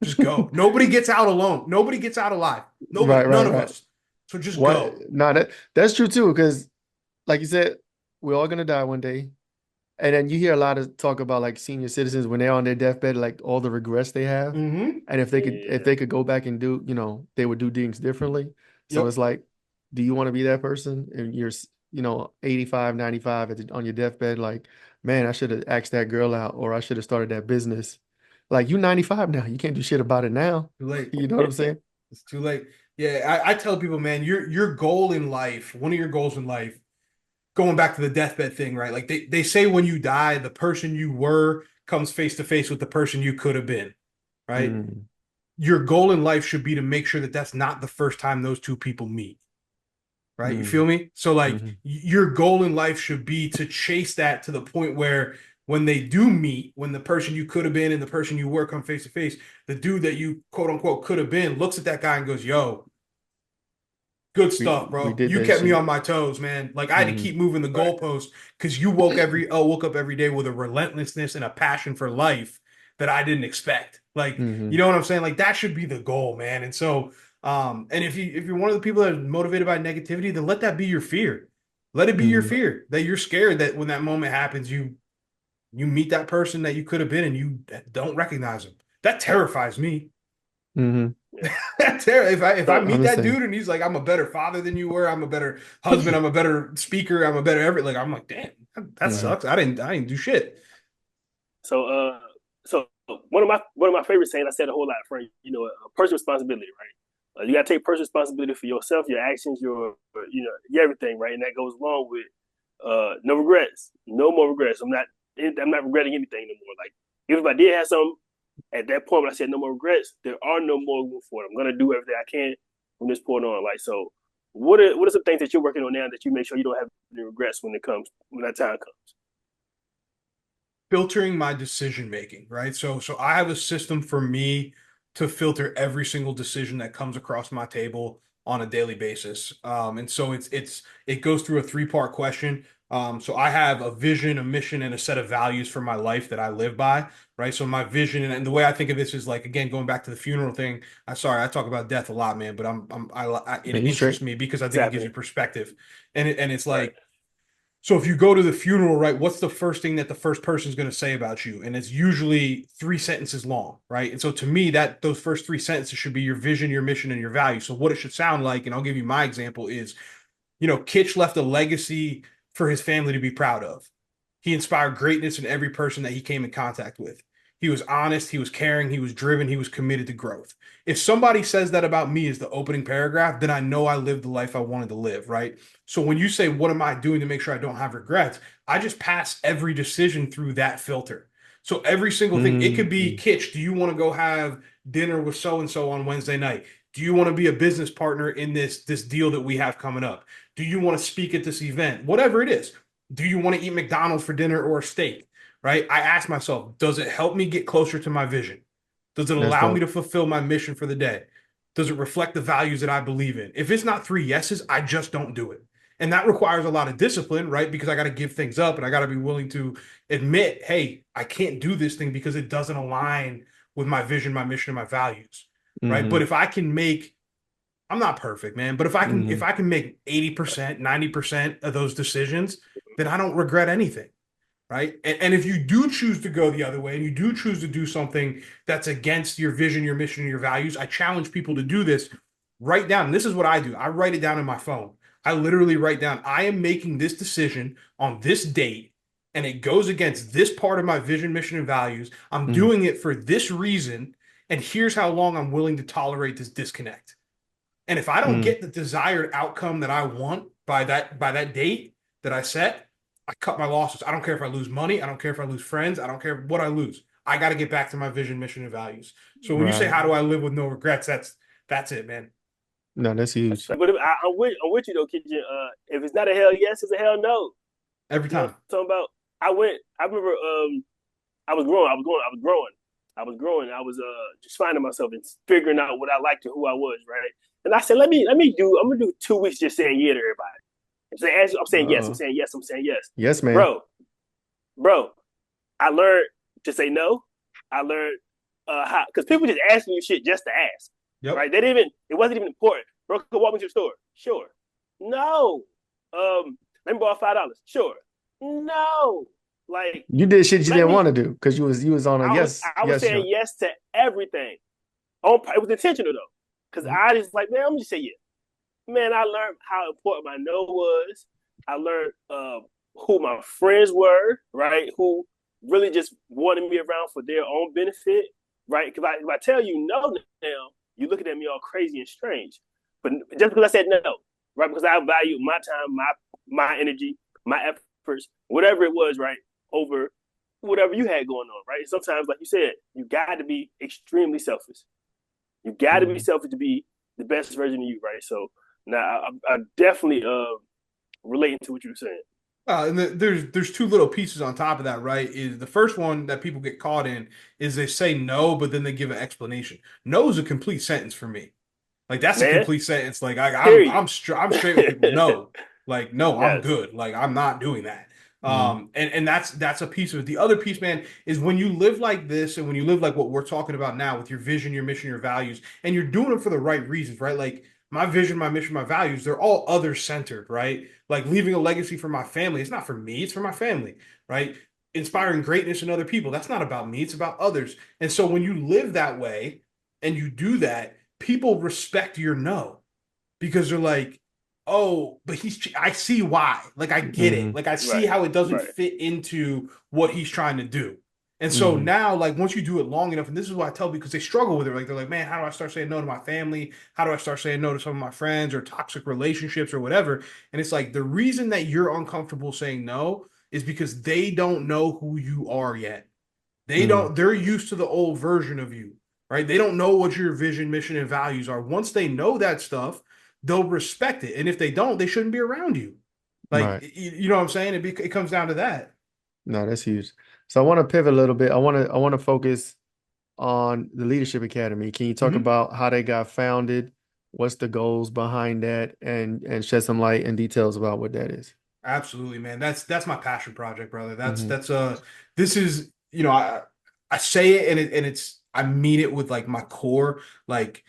Just go. Nobody gets out alone. Nobody gets out alive. Nobody. None of
right.
us. So just
What?
go.
No, that's true too, because like you said, we're all gonna die one day. And then you hear a lot of talk about like senior citizens when they're on their deathbed, like all the regrets they have.
Mm-hmm.
And if
Yeah.
they could go back and do, you know, they would do things differently. So
Yep.
it's like, do you want to be that person? And you're, you know, 85, 95 on your deathbed, like, man, I should have asked that girl out or I should have started that business. Like you 95 now, you can't do shit about it now.
Too late.
You know what I'm saying?
It's too late. Yeah, I tell people, man, your goal in life, one of your goals in life, going back to the deathbed thing, right? Like they say when you die, the person you were comes face to face with the person you could have been, right?
Mm,
Your goal in life should be to make sure that that's not the first time those two people meet, right? You feel
mm,
me? So like
mhm.
your goal in life should be to chase that to the point where when they do meet, when the person you could have been and the person you were come face to face, the dude that you quote unquote could have been looks at that guy and goes, "Yo, good stuff,
We
bro.
did
You
that
kept me
shit.
on my toes, man. Like I had to
Hmm.
keep moving the
Right.
goalpost because you woke up every day with a relentlessness and a passion for life that I didn't expect. Like, you
Hmm.
know what I'm saying? Like that should be the goal, man. And so, and if you're one of the people that are motivated by negativity, then let that be your fear. Let it be your
Hmm.
fear that you're scared that when that moment happens, you meet that person that you could have been and you don't recognize them. That terrifies me.
Hmm.
Yeah.
If I
So
meet
I'm the
that
same.
dude and he's like, I'm a better father than you were, I'm a better husband, I'm a better speaker, I'm like, damn, that
Hmm.
sucks. I didn't do shit.
so So one of my favorite sayings, I said a whole lot, Frank. Personal responsibility, right? You got to take personal responsibility for yourself, your actions, your everything, right? And that goes along with no regrets, no more regrets. I'm not regretting anything anymore. Like if I did have some at that point when I said no more regrets, there are no more room for it. I'm gonna do everything I can from this point on. Like so, what are some things that you're working on now that you make sure you don't have any regrets when that time comes?
Filtering my decision making, right? So I have a system for me to filter every single decision that comes across my table on a daily basis. And so it goes through a three-part question. So I have a vision, a mission, and a set of values for my life that I live by, right? So my vision and the way I think of this is like, again, going back to the funeral thing. I talk about death a lot, man, but it interests me because I think it gives you perspective, and it's like.
Right.
So if you go to the funeral, right, what's the first thing that the first person is going to say about you? And it's usually 3 sentences long, right? And so to me, those first 3 sentences should be your vision, your mission, and your value. So what it should sound like, and I'll give you my example, is, Kitch left a legacy for his family to be proud of. He inspired greatness in every person that he came in contact with. He was honest, he was caring, he was driven, he was committed to growth. If somebody says that about me as the opening paragraph, then I know I lived the life I wanted to live, right? So when you say, what am I doing to make sure I don't have regrets? I just pass every decision through that filter. So every single thing, it could be, Kitch, do you want to go have dinner with so-and-so on Wednesday night? Do you want to be a business partner in this deal that we have coming up? Do you want to speak at this event? Whatever it is. Do you want to eat McDonald's for dinner or a steak? Right? I ask myself, does it help me get closer to my vision? Does it allow me to fulfill my mission for the day? Does it reflect the values that I believe in? If it's not 3 yeses, I just don't do it. And that requires a lot of discipline, right? Because I got to give things up and I got to be willing to admit, hey, I can't do this thing because it doesn't align with my vision, my mission, and my values, right? But if I can I'm not perfect, man, but if I can make 80%, 90% of those decisions, then I don't regret anything. Right. And if you do choose to go the other way and you do choose to do something that's against your vision, your mission, and your values, I challenge people to do this. Write down. And this is what I do. I write it down in my phone. I literally write down, I am making this decision on this date, and it goes against this part of my vision, mission, and values. I'm doing it for this reason. And here's how long I'm willing to tolerate this disconnect. And if I don't get the desired outcome that I want by that date that I set, I cut my losses. I don't care if I lose money. I don't care if I lose friends. I don't care what I lose. I got to get back to my vision, mission, and values. So when you say, how do I live with no regrets? That's it, man.
No, that's huge.
But I'm with you though, Kitchen. If it's not a hell yes, it's a hell no.
Every time.
Talking about, I remember, I was growing. I was just finding myself and figuring out what I liked and who I was, right? And I said, I'm gonna do 2 weeks just saying yeah to everybody. I'm saying yes. I'm saying yes. I'm saying yes.
Yes, man.
Bro. I learned to say no. I learned how, because people just asking you shit just to ask. Yep. Right? It wasn't even important. Bro, could walk me to the store. Sure. No. Let me borrow $5. Sure. No. Like,
you did shit you didn't want to do because you was on a yes.
I was saying yes to everything. It was intentional though, because I just like, man, I'm gonna just say yes. Man, I learned how important my no was. I learned who my friends were, right? Who really just wanted me around for their own benefit, right? Because if I tell you no now, you're looking at me all crazy and strange. But just because I said no, right? Because I value my time, my energy, my efforts, whatever it was, right? Over whatever you had going on, right? Sometimes, like you said, you got to be extremely selfish. You got to be selfish to be the best version of you, right? So, now, I definitely relating to what you were saying.
And there's 2 little pieces on top of that, right? Is the first one that people get caught in is they say no, but then they give an explanation. No is a complete sentence for me. Like that's a complete sentence. Like I'm straight with people. No, like no, yes. I'm good. Like I'm not doing that. And that's a piece of it. The other piece, man, is when you live like this and when you live like what we're talking about now with your vision, your mission, your values, and you're doing it for the right reasons, right? Like my vision, my mission, my values, they're all other-centered, right? Like leaving a legacy for my family. It's not for me, it's for my family, right? Inspiring greatness in other people. That's not about me, it's about others. And so when you live that way and you do that, people respect your no because they're like, oh, but I see why. Like, I get it. Like, I see how it doesn't fit into what he's trying to do. And so
Mm-hmm.
now, like, once you do it long enough, and this is what I tell people because they struggle with it. Like, they're like, man, how do I start saying no to my family? How do I start saying no to some of my friends or toxic relationships or whatever? And it's like the reason that you're uncomfortable saying no is because they don't know who you are yet. They're used to the old version of you, right? They don't know what your vision, mission, and values are. Once they know that stuff, they'll respect it. And if they don't, they shouldn't be around you. Like,
Right.
you know what I'm saying? It comes down to that.
No, that's huge. So I want to pivot a little bit. I want to focus on the Leadership Academy. Can you talk
Mhm.
about how they got founded? What's the goals behind that, and shed some light and details about what that is?
Absolutely, man. That's my passion project, brother.
Mm-hmm.
This is, I say it and it's I mean it with like my core. Like,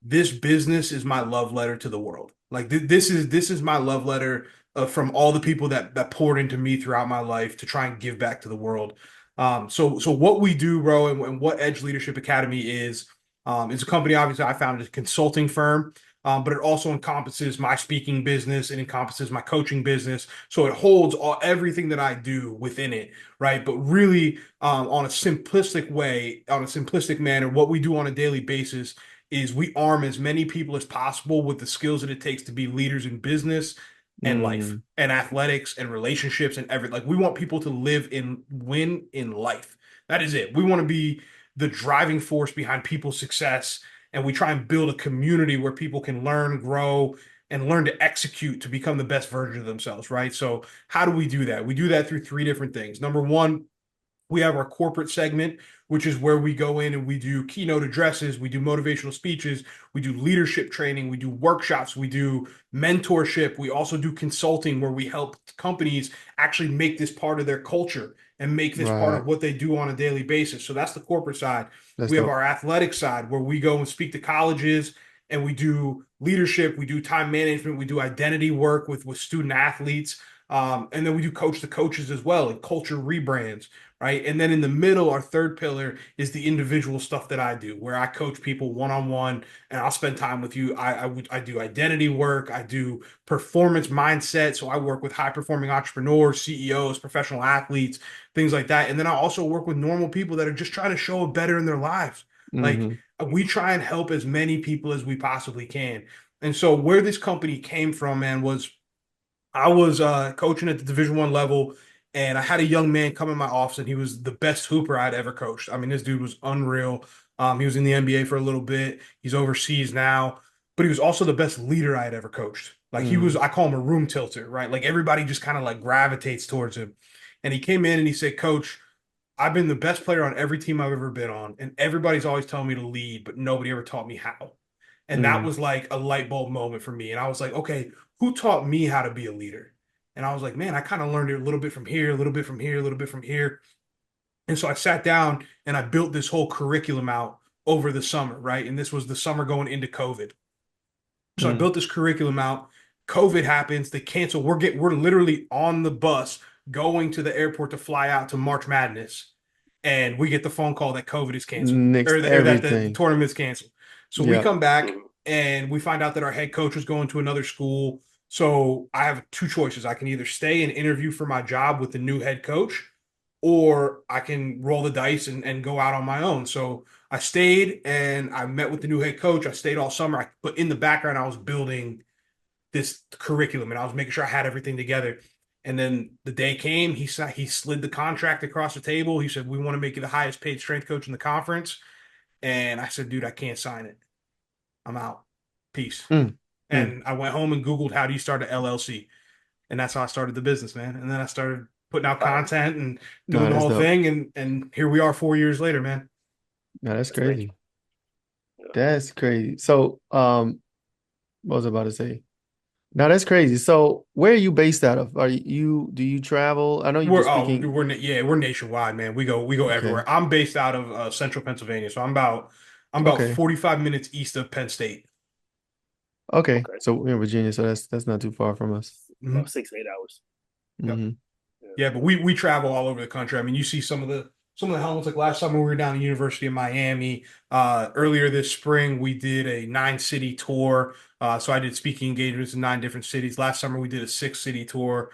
this business is my love letter to the world. Like, this is my love letter from all the people that poured into me throughout my life to try and give back to the world. So what we do, bro, and what Edge Leadership Academy is a company. Obviously, I founded a consulting firm. But it also encompasses my speaking business. It encompasses my coaching business. So it holds everything that I do within it, right? But really, on a simplistic way, on a simplistic manner, what we do on a daily basis is we arm as many people as possible with the skills that it takes to be leaders in business and life
Mm,
and athletics and relationships and everything. Like, we want people to win in life. That is it. We want to be the driving force behind people's success, and we try and build a community where people can learn, grow, and learn to execute to become the best version of themselves, right? So how do we do that? We do that through three different things. Number one, we have our corporate segment, which is where we go in and we do keynote addresses, we do motivational speeches, we do leadership training, we do workshops, we do mentorship. We also do consulting where we help companies actually make this part of their culture and make this part
right.
of what they do on a daily basis. So that's the corporate side.
That's
We have
dope.
our athletic side where we go and speak to colleges and we do leadership, we do time management, we do identity work with student athletes. And then we do coach the coaches as well and culture rebrands, right? And then in the middle, our third pillar is the individual stuff that I do, where I coach people one on one, and I'll spend time with you. I do identity work, I do performance mindset, so I work with high performing entrepreneurs, CEOs, professional athletes, things like that. And then I also work with normal people that are just trying to show up better in their lives. Like,
Mm-hmm.
we try and help as many people as we possibly can. And so where this company came from, man, was I was coaching at the Division I level, and I had a young man come in my office, and he was the best hooper I'd ever coached. I mean, this dude was unreal. He was in the NBA for a little bit. He's overseas now, but he was also the best leader I had ever coached. Like, he was,
Mm-hmm.
I call him a room tilter, right? Like, everybody just kind of like gravitates towards him. And he came in and he said, Coach, I've been the best player on every team I've ever been on, and everybody's always telling me to lead, but nobody ever taught me how. And that
Mm,
was like a light bulb moment for me. And I was like, okay, who taught me how to be a leader? And I was like, man, I kind of learned it a little bit from here, a little bit from here, a little bit from here. And so I sat down and I built this whole curriculum out over the summer, right? And this was the summer going into COVID. So I
mm.
built this curriculum out. COVID happens, they cancel. We're literally on the bus going to the airport to fly out to March Madness, and we get the phone call that COVID is canceled,
Nixed
or that the
everything.
tournament's canceled. So we
Yeah.
come back and we find out that our head coach is going to another school. So I have two choices. I can either stay and interview for my job with the new head coach, or I can roll the dice and go out on my own. So I stayed and I met with the new head coach. I stayed all summer. But in the background, I was building this curriculum and I was making sure I had everything together. And then the day came, he slid the contract across the table. He said, "We want to make you the highest paid strength coach in the conference." And I said, "Dude, I can't sign it. I'm out. Peace."
Mm, mm.
And I went home and Googled how do you start an LLC. And that's how I started the business, man. And then I started putting out
Fire.
content and
No,
doing the
that's
whole
dope.
thing. And here we are 4 years later, man.
No, that's
That's great.
crazy.
Yeah.
That's crazy. So, what was I about to say? No, that's crazy. So, where are you based out of? Do you travel? I know you've been speaking.
We're nationwide, man. We go
Okay.
everywhere. I'm based out of central Pennsylvania, so I'm about
Okay.
45 minutes east of Penn State.
Okay.
Okay.
So we're in Virginia, so that's not too far from us.
Mhm.
About 6 8 hours.
Yep.
Hmm.
Yeah.
Yeah, but we travel all over the country. I mean, you see some of the helmets. Like last summer, we were down at the University of Miami. Earlier this spring, we did a 9 city tour. So I did speaking engagements in 9 different cities. Last summer, we did a 6 city tour.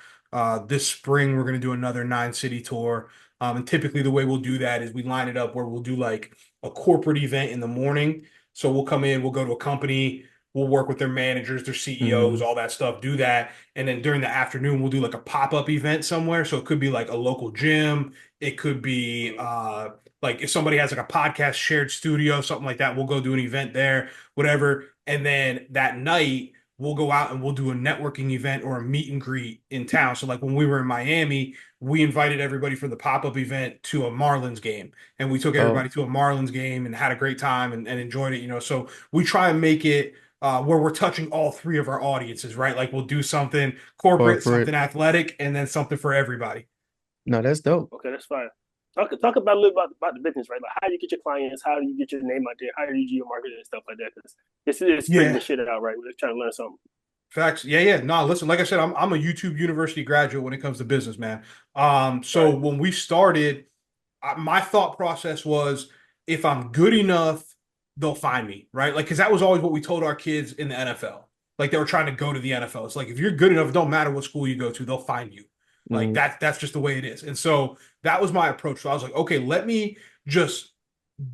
This spring, we're going to do another 9 city tour. And typically the way we'll do that is we line it up where we'll do like a corporate event in the morning. So we'll come in, we'll go to a company, we'll work with their managers, their CEOs,
Mm-hmm.
all that stuff, do that. And then during the afternoon, we'll do like a pop-up event somewhere. So it could be like a local gym. It could be like if somebody has like a podcast shared studio, something like that, we'll go do an event there, whatever. And then that night, we'll go out and we'll do a networking event or a meet and greet in town. So like when we were in Miami, we invited everybody for the pop-up event to a Marlins game. And we took
Oh,
everybody to a Marlins game and had a great time and enjoyed it, you know. So we try and make it where we're touching all three of our audiences, right? Like we'll do something corporate, something
corporate.
athletic, and then something for everybody.
No, that's dope.
Okay, that's fine. Talk about a little about the business, right? Like how do you get your clients, how do you get your name out there, how do you do your marketing and stuff like that? Because this is figuring
Yeah.
the shit out, right? We're trying to learn something.
Facts. Yeah, yeah. No, listen, like I said, I'm a YouTube University graduate when it comes to business, man. So
Right.
when we started, my thought process was if I'm good enough, they'll find me, right? Like, because that was always what we told our kids in the NFL. Like they were trying to go to the NFL. It's like if you're good enough, it don't matter what school you go to, they'll find you. Like
Mm.
that's just the way it is. And so that was my approach. So I was like, okay, let me just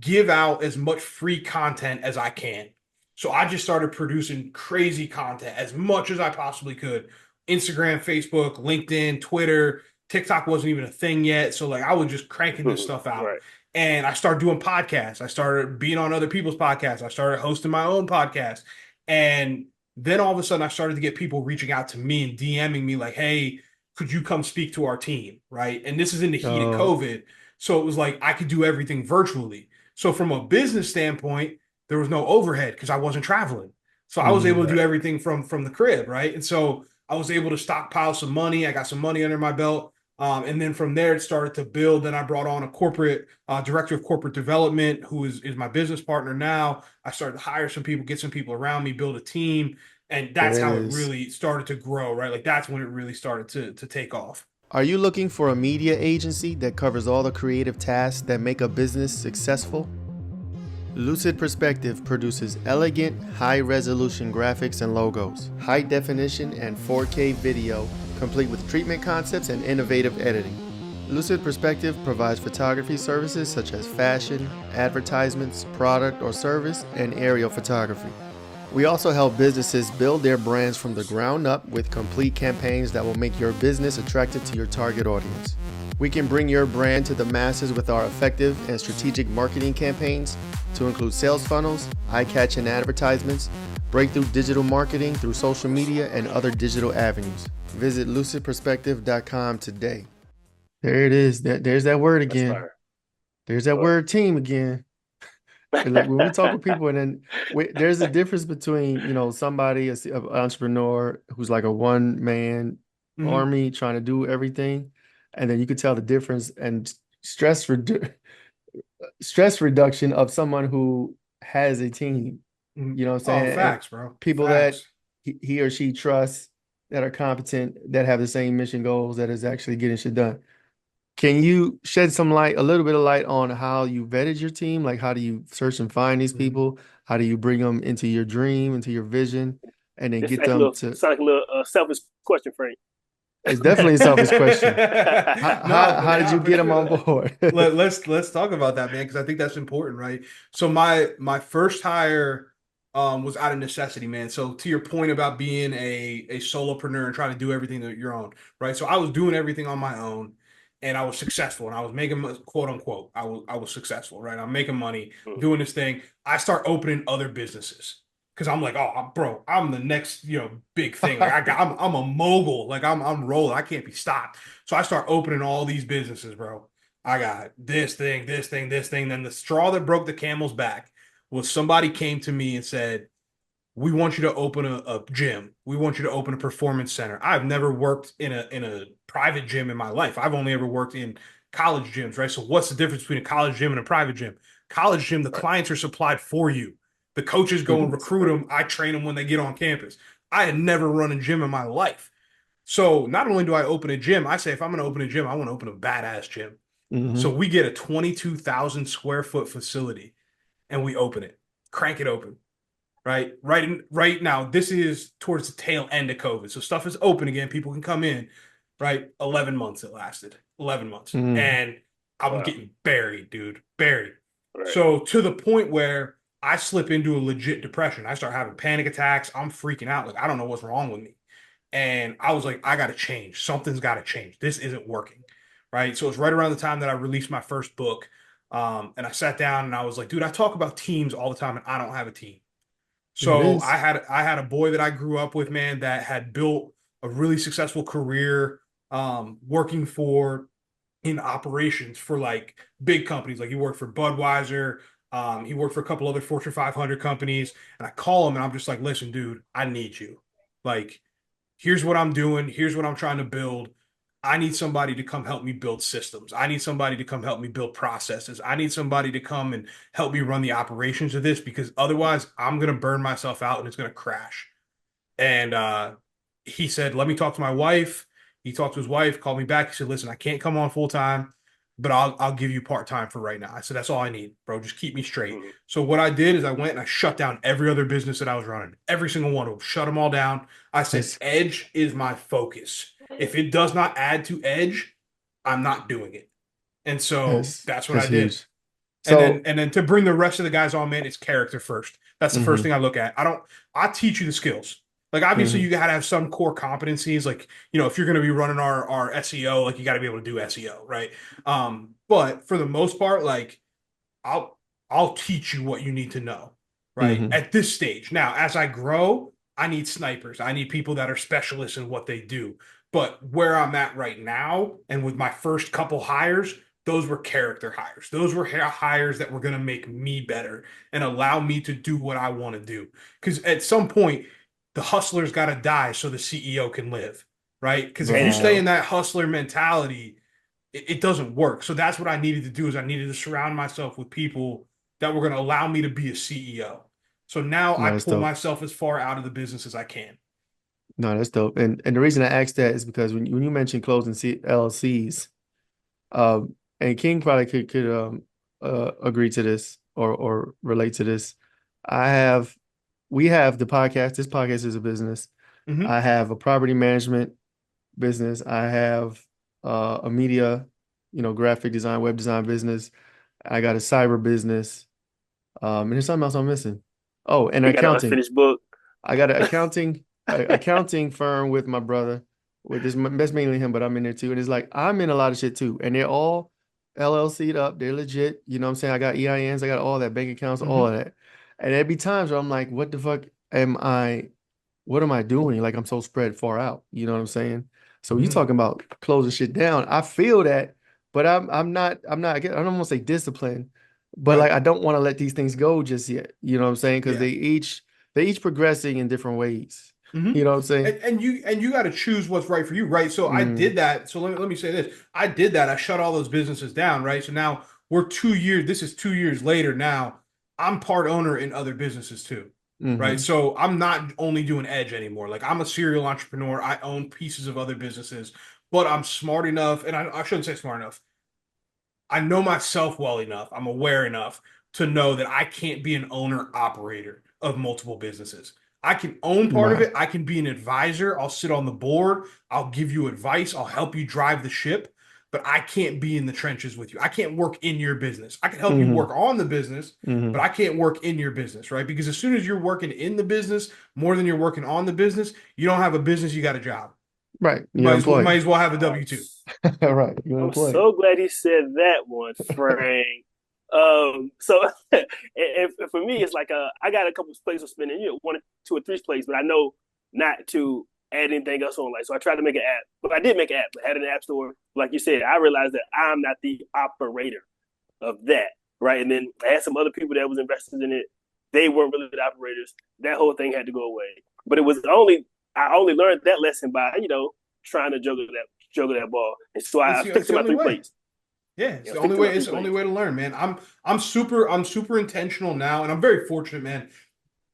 give out as much free content as I can. So I just started producing crazy content as much as I possibly could. Instagram, Facebook, LinkedIn, Twitter, TikTok wasn't even a thing yet. So like I was just cranking this stuff out.
Right.
And I started doing podcasts. I started being on other people's podcasts. I started hosting my own podcast. And then all of a sudden I started to get people reaching out to me and DMing me like, hey, could you come speak to our team? Right. And this is in the heat of
Oh,
COVID. So it was like I could do everything virtually. So from a business standpoint, there was no overhead because I wasn't traveling. So I was able
mm.
to do
Right.
everything from the crib, right? And so I was able to stockpile some money. I got some money under my belt. And then from there, it started to build. Then I brought on a corporate director of corporate development, who is my business partner now. I started to hire some people, get some people around me, build a team. And that's
There it
how it
is.
really started to grow, right? Like that's when it really started to take off.
Are you looking for a media agency that covers all the creative tasks that make a business successful? Lucid Perspective produces elegant, high-resolution graphics and logos, high-definition and 4K video, complete with treatment concepts and innovative editing. Lucid Perspective provides photography services such as fashion, advertisements, product or service, and aerial photography. We also help businesses build their brands from the ground up with complete campaigns that will make your business attractive to your target audience. We can bring your brand to the masses with our effective and strategic marketing campaigns to include sales funnels, eye-catching advertisements, breakthrough digital marketing through social media, and other digital avenues. Visit lucidperspective.com today. There it is. There's that word
That's
again.
fire.
There's that word team again. And like when we talk with people, and then there's a difference between, somebody, an entrepreneur who's like a one-man
Mhm.
army trying to do everything, and then you could tell the difference and stress reduction of someone who has a team. You know what I'm
Oh,
saying? And
facts, bro.
people that
Facts.
he or she trusts, that are competent, that have the same mission goals, that is actually getting shit done. Can you shed some light, a little bit of light on how you vetted your team? Like, how do you search and find these
Mhm.
people? How do you bring them into your dream, into your vision, and then
It's
get
like a
them
little,
to?
sound like a little selfish question, Frank.
It's definitely a selfish question. How
No,
how,
but
how did
yeah,
you
for
get them
sure.
on board?
Let's talk about that, man, because I think that's important, right? So my first hire was out of necessity, man. So to your point about being a solopreneur and trying to do everything on your own, right? So I was doing everything on my own, and I was successful, and I was making quote unquote, I was successful, right? I'm making money doing this thing. I start opening other businesses because I'm like, oh, bro, I'm the next big thing. Like I'm a mogul. Like I'm rolling. I can't be stopped. So I start opening all these businesses, bro. I got this thing, this thing, this thing. Then the straw that broke the camel's back was somebody came to me and said, we want you to open a gym. We want you to open a performance center. I've never worked in a private gym in my life. I've only ever worked in college gyms, right? So what's the difference between a college gym and a private gym? College gym, the
Right.
clients are supplied for you. The coaches go and recruit them. I train them when they get on campus. I had never run a gym in my life. So not only do I open a gym, I say if I'm going to open a gym, I want to open a badass gym. So
Hmm.
we get a 22,000 square foot facility and we open it, crank it open. Right now, this is towards the tail end of COVID. So stuff is open again. People can come in, right? 11 months it lasted. 11 months.
Hmm.
And I'm
Wow.
getting buried, dude, buried.
Right.
So to the point where I slip into a legit depression. I start having panic attacks. I'm freaking out. Like, I don't know what's wrong with me. And I was like, I got to change. Something's got to change. This isn't working. Right. So it's right around the time that I released my first book. And I sat down and I was like, dude, I talk about teams all the time and I don't have a team.
There it
So
is.
I had a boy that I grew up with, man, that had built a really successful career working for in operations for like big companies. Like he worked for Budweiser. He worked for a couple other Fortune 500 companies. And I call him and I'm just like, listen, dude, I need you. Like, here's what I'm doing. Here's what I'm trying to build. I need somebody to come help me build systems. I need somebody to come help me build processes. I need somebody to come and help me run the operations of this because otherwise I'm going to burn myself out and it's going to crash. And he said, let me talk to my wife. He talked to his wife, called me back. He said, listen, I can't come on full time, but I'll give you part time for right now. I said, that's all I need, bro. Just keep me straight.
Mm-hmm.
So what I did is I went and I shut down every other business that I was running, every single one of them, shut them all down. I said,
That's
edge is my focus. If it does not add to edge, I'm not doing it. And so
that's
that's what I
that's
did.
huge. So,
And then to bring the rest of the guys on, man, it's character first. That's the first
mhm,
thing I look at. I teach you the skills. Like obviously
mhm,
you gotta have some core competencies. Like, if you're gonna be running our SEO, like you gotta be able to do SEO, right? But for the most part, like I'll I'll teach you what you need to know, right?
mhm.
At this stage. Now, as I grow, I need snipers. I need people that are specialists in what they do. But where I'm at right now, and with my first couple hires, those were character hires. Those were hires that were going to make me better and allow me to do what I want to do. Because at some point, the hustler's got to die so the CEO can live, right? Because if you
And
stay in
Right.
that hustler mentality, it doesn't work. So that's what I needed to do is I needed to surround myself with people that were going to allow me to be a CEO. So now I
No, that's
pull
dope.
myself as far out of the business as I can.
No, that's dope. And the reason I asked that is because when you mentioned closing LLCs, and King probably could agree to this or relate to this. I have we have the podcast. This podcast is a business.
Hmm.
I have a property management business. I have a media, graphic design, web design business. I got a cyber business. And there's something else I'm missing. Oh, and
he got an
accounting.
unfinished book.
I got an accounting firm with my brother. With this, that's mainly him, but I'm in there too. And it's like I'm in a lot of shit too, and they're all LLC'd up. They're legit. You know what I'm saying? I got EINs, I got all that, bank accounts, all of
Hmm.
that. And there'd be times where I'm like, what the fuck am I? What am I doing? Like I'm so spread far out. You know what I'm saying? So you
Hmm.
talking about closing shit down. I feel that, but I'm not I don't want to say disciplined, but
Right.
like I don't want to let these things go just yet. You know what I'm saying? Because
Yeah.
they each progressing in different ways.
Hmm.
You know what I'm saying?
And you got to choose what's right for you, right? So I
Mm,
did that. So let me say this. I did that. I shut all those businesses down, right? So now we're 2 years. This is 2 years later now. I'm part owner in other businesses too, right?
hmm.
So I'm not only doing Edge anymore. Like I'm a serial entrepreneur. I own pieces of other businesses, but I'm smart enough, and I shouldn't say smart enough. I know myself well enough. I'm aware enough to know that I can't be an owner operator of multiple businesses. I can own part of
Right.
it. I can be an advisor. I'll sit on the board. I'll give you advice. I'll help you drive the ship, but I can't be in the trenches with you. I can't work in your business. I can help you
Hmm.
work on the business, but
Hmm.
I can't work in your business, right? Because as soon as you're working in the business more than you're working on the business, you don't have a business, you got a job.
Right.
You
You're
might
employed.
as well have a
I'm,
W-2.
Right. You're
I'm
employed.
so glad he said that one, Frank. So if for me, it's like I got a couple of places of spending, one, two, or three places, but I know not to add anything else on. Like, so I tried to make an app, but I did make an app. I had an app store, like you said. I realized that I'm not the operator of that, right? And then I had some other people that was invested in it. They weren't really the operators. That whole thing had to go away. But it was only I only learned that lesson by trying to juggle that ball, and so I stick
It's
to
the
my
only
three
way.
plates.
Yeah, it's
You know,
the
stick
only
to my
way.
three
It's the only
plates.
way to learn, man. I'm super intentional now, and I'm very fortunate, man,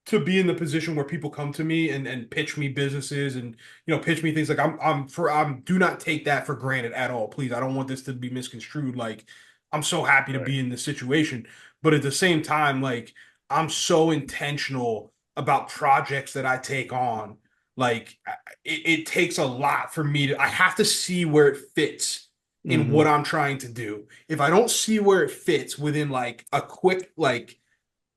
to be in the position where people come to me and pitch me businesses and pitch me things like I'm do not take that for granted at all. Please, I don't want this to be misconstrued. Like I'm so happy to
Right.
be in this situation, but at the same time, like I'm so intentional about projects that I take on. Like it takes a lot for me to. I have to see where it fits in what I'm trying to do. If I don't see where it fits within like a quick like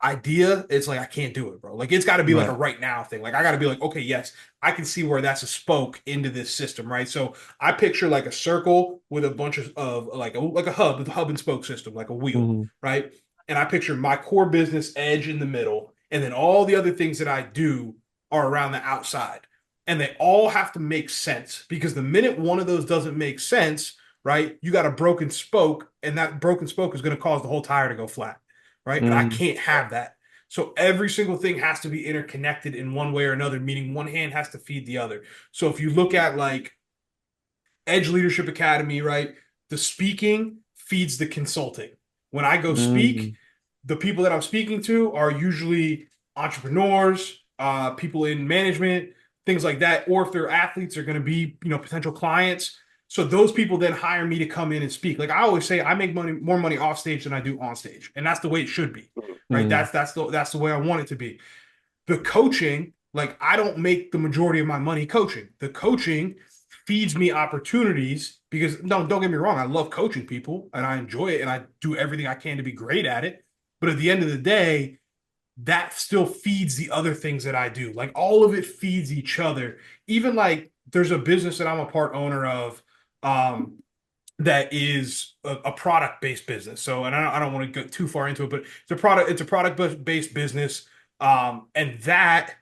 idea, it's like I can't do it, bro. Like it's got to be like a right now thing. Like I got to be like, okay, yes, I can see where that's a spoke into this system, right? So I picture like a circle with a bunch of like a hub, with a hub and spoke system, like a wheel, right? And I picture my core business edge in the middle, and then all the other things that I do are around the outside. And they all have to make sense, because the minute one of those doesn't make sense, right, you got a broken spoke, and that broken spoke is going to cause the whole tire to go flat, right? And I can't have that. So every single thing has to be interconnected in one way or another, meaning one hand has to feed the other. So if you look at like Edge Leadership Academy, right, the speaking feeds the consulting. When I go speak, the people that I'm speaking to are usually entrepreneurs, people in management, things like that. Or if they're athletes, they're going to be, potential clients. So those people then hire me to come in and speak. Like I always say, I make more money off stage than I do on stage, and that's the way it should be, right? That's the way I want it to be. The coaching, like I don't make the majority of my money coaching. The coaching feeds me opportunities, because don't get me wrong, I love coaching people and I enjoy it and I do everything I can to be great at it. But at the end of the day, that still feeds the other things that I do. Like all of it feeds each other. Even like there's a business that I'm a part owner of, that is a product-based business. So, and I don't want to go too far into it, but it's a product-based business. And that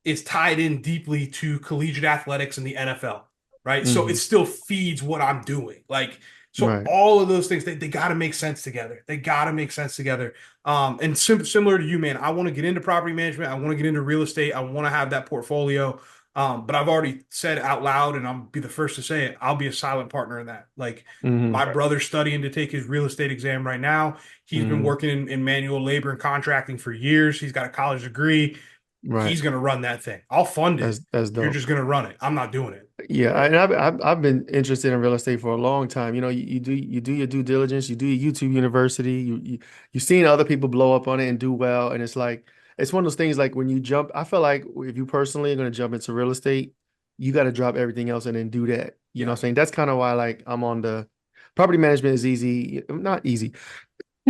is tied in deeply to collegiate athletics and the NFL, right? So it still feeds what I'm doing. Like, so all of those things, they got to make sense together. They got to make sense together. And similar to you, man, I want to get into property management. I want to get into real estate. I want to have that portfolio. But I've already said out loud, and I'll be the first to say it, I'll be a silent partner in that. Like my brother's studying to take his real estate exam right now. He's been working in manual labor and contracting for years. He's got a college degree. He's going to run that thing. I'll fund it.
That's dope.
You're just going to run it. I'm not doing it.
Yeah, and I've been interested in real estate for a long time. You do your due diligence, you do your YouTube University, you've seen other people blow up on it and do well, and it's like it's one of those things like when you jump, I feel like if you personally are going to jump into real estate, you got to drop everything else and then do that. You know what I'm saying? That's kind of why like I'm on the property management is easy, not easy.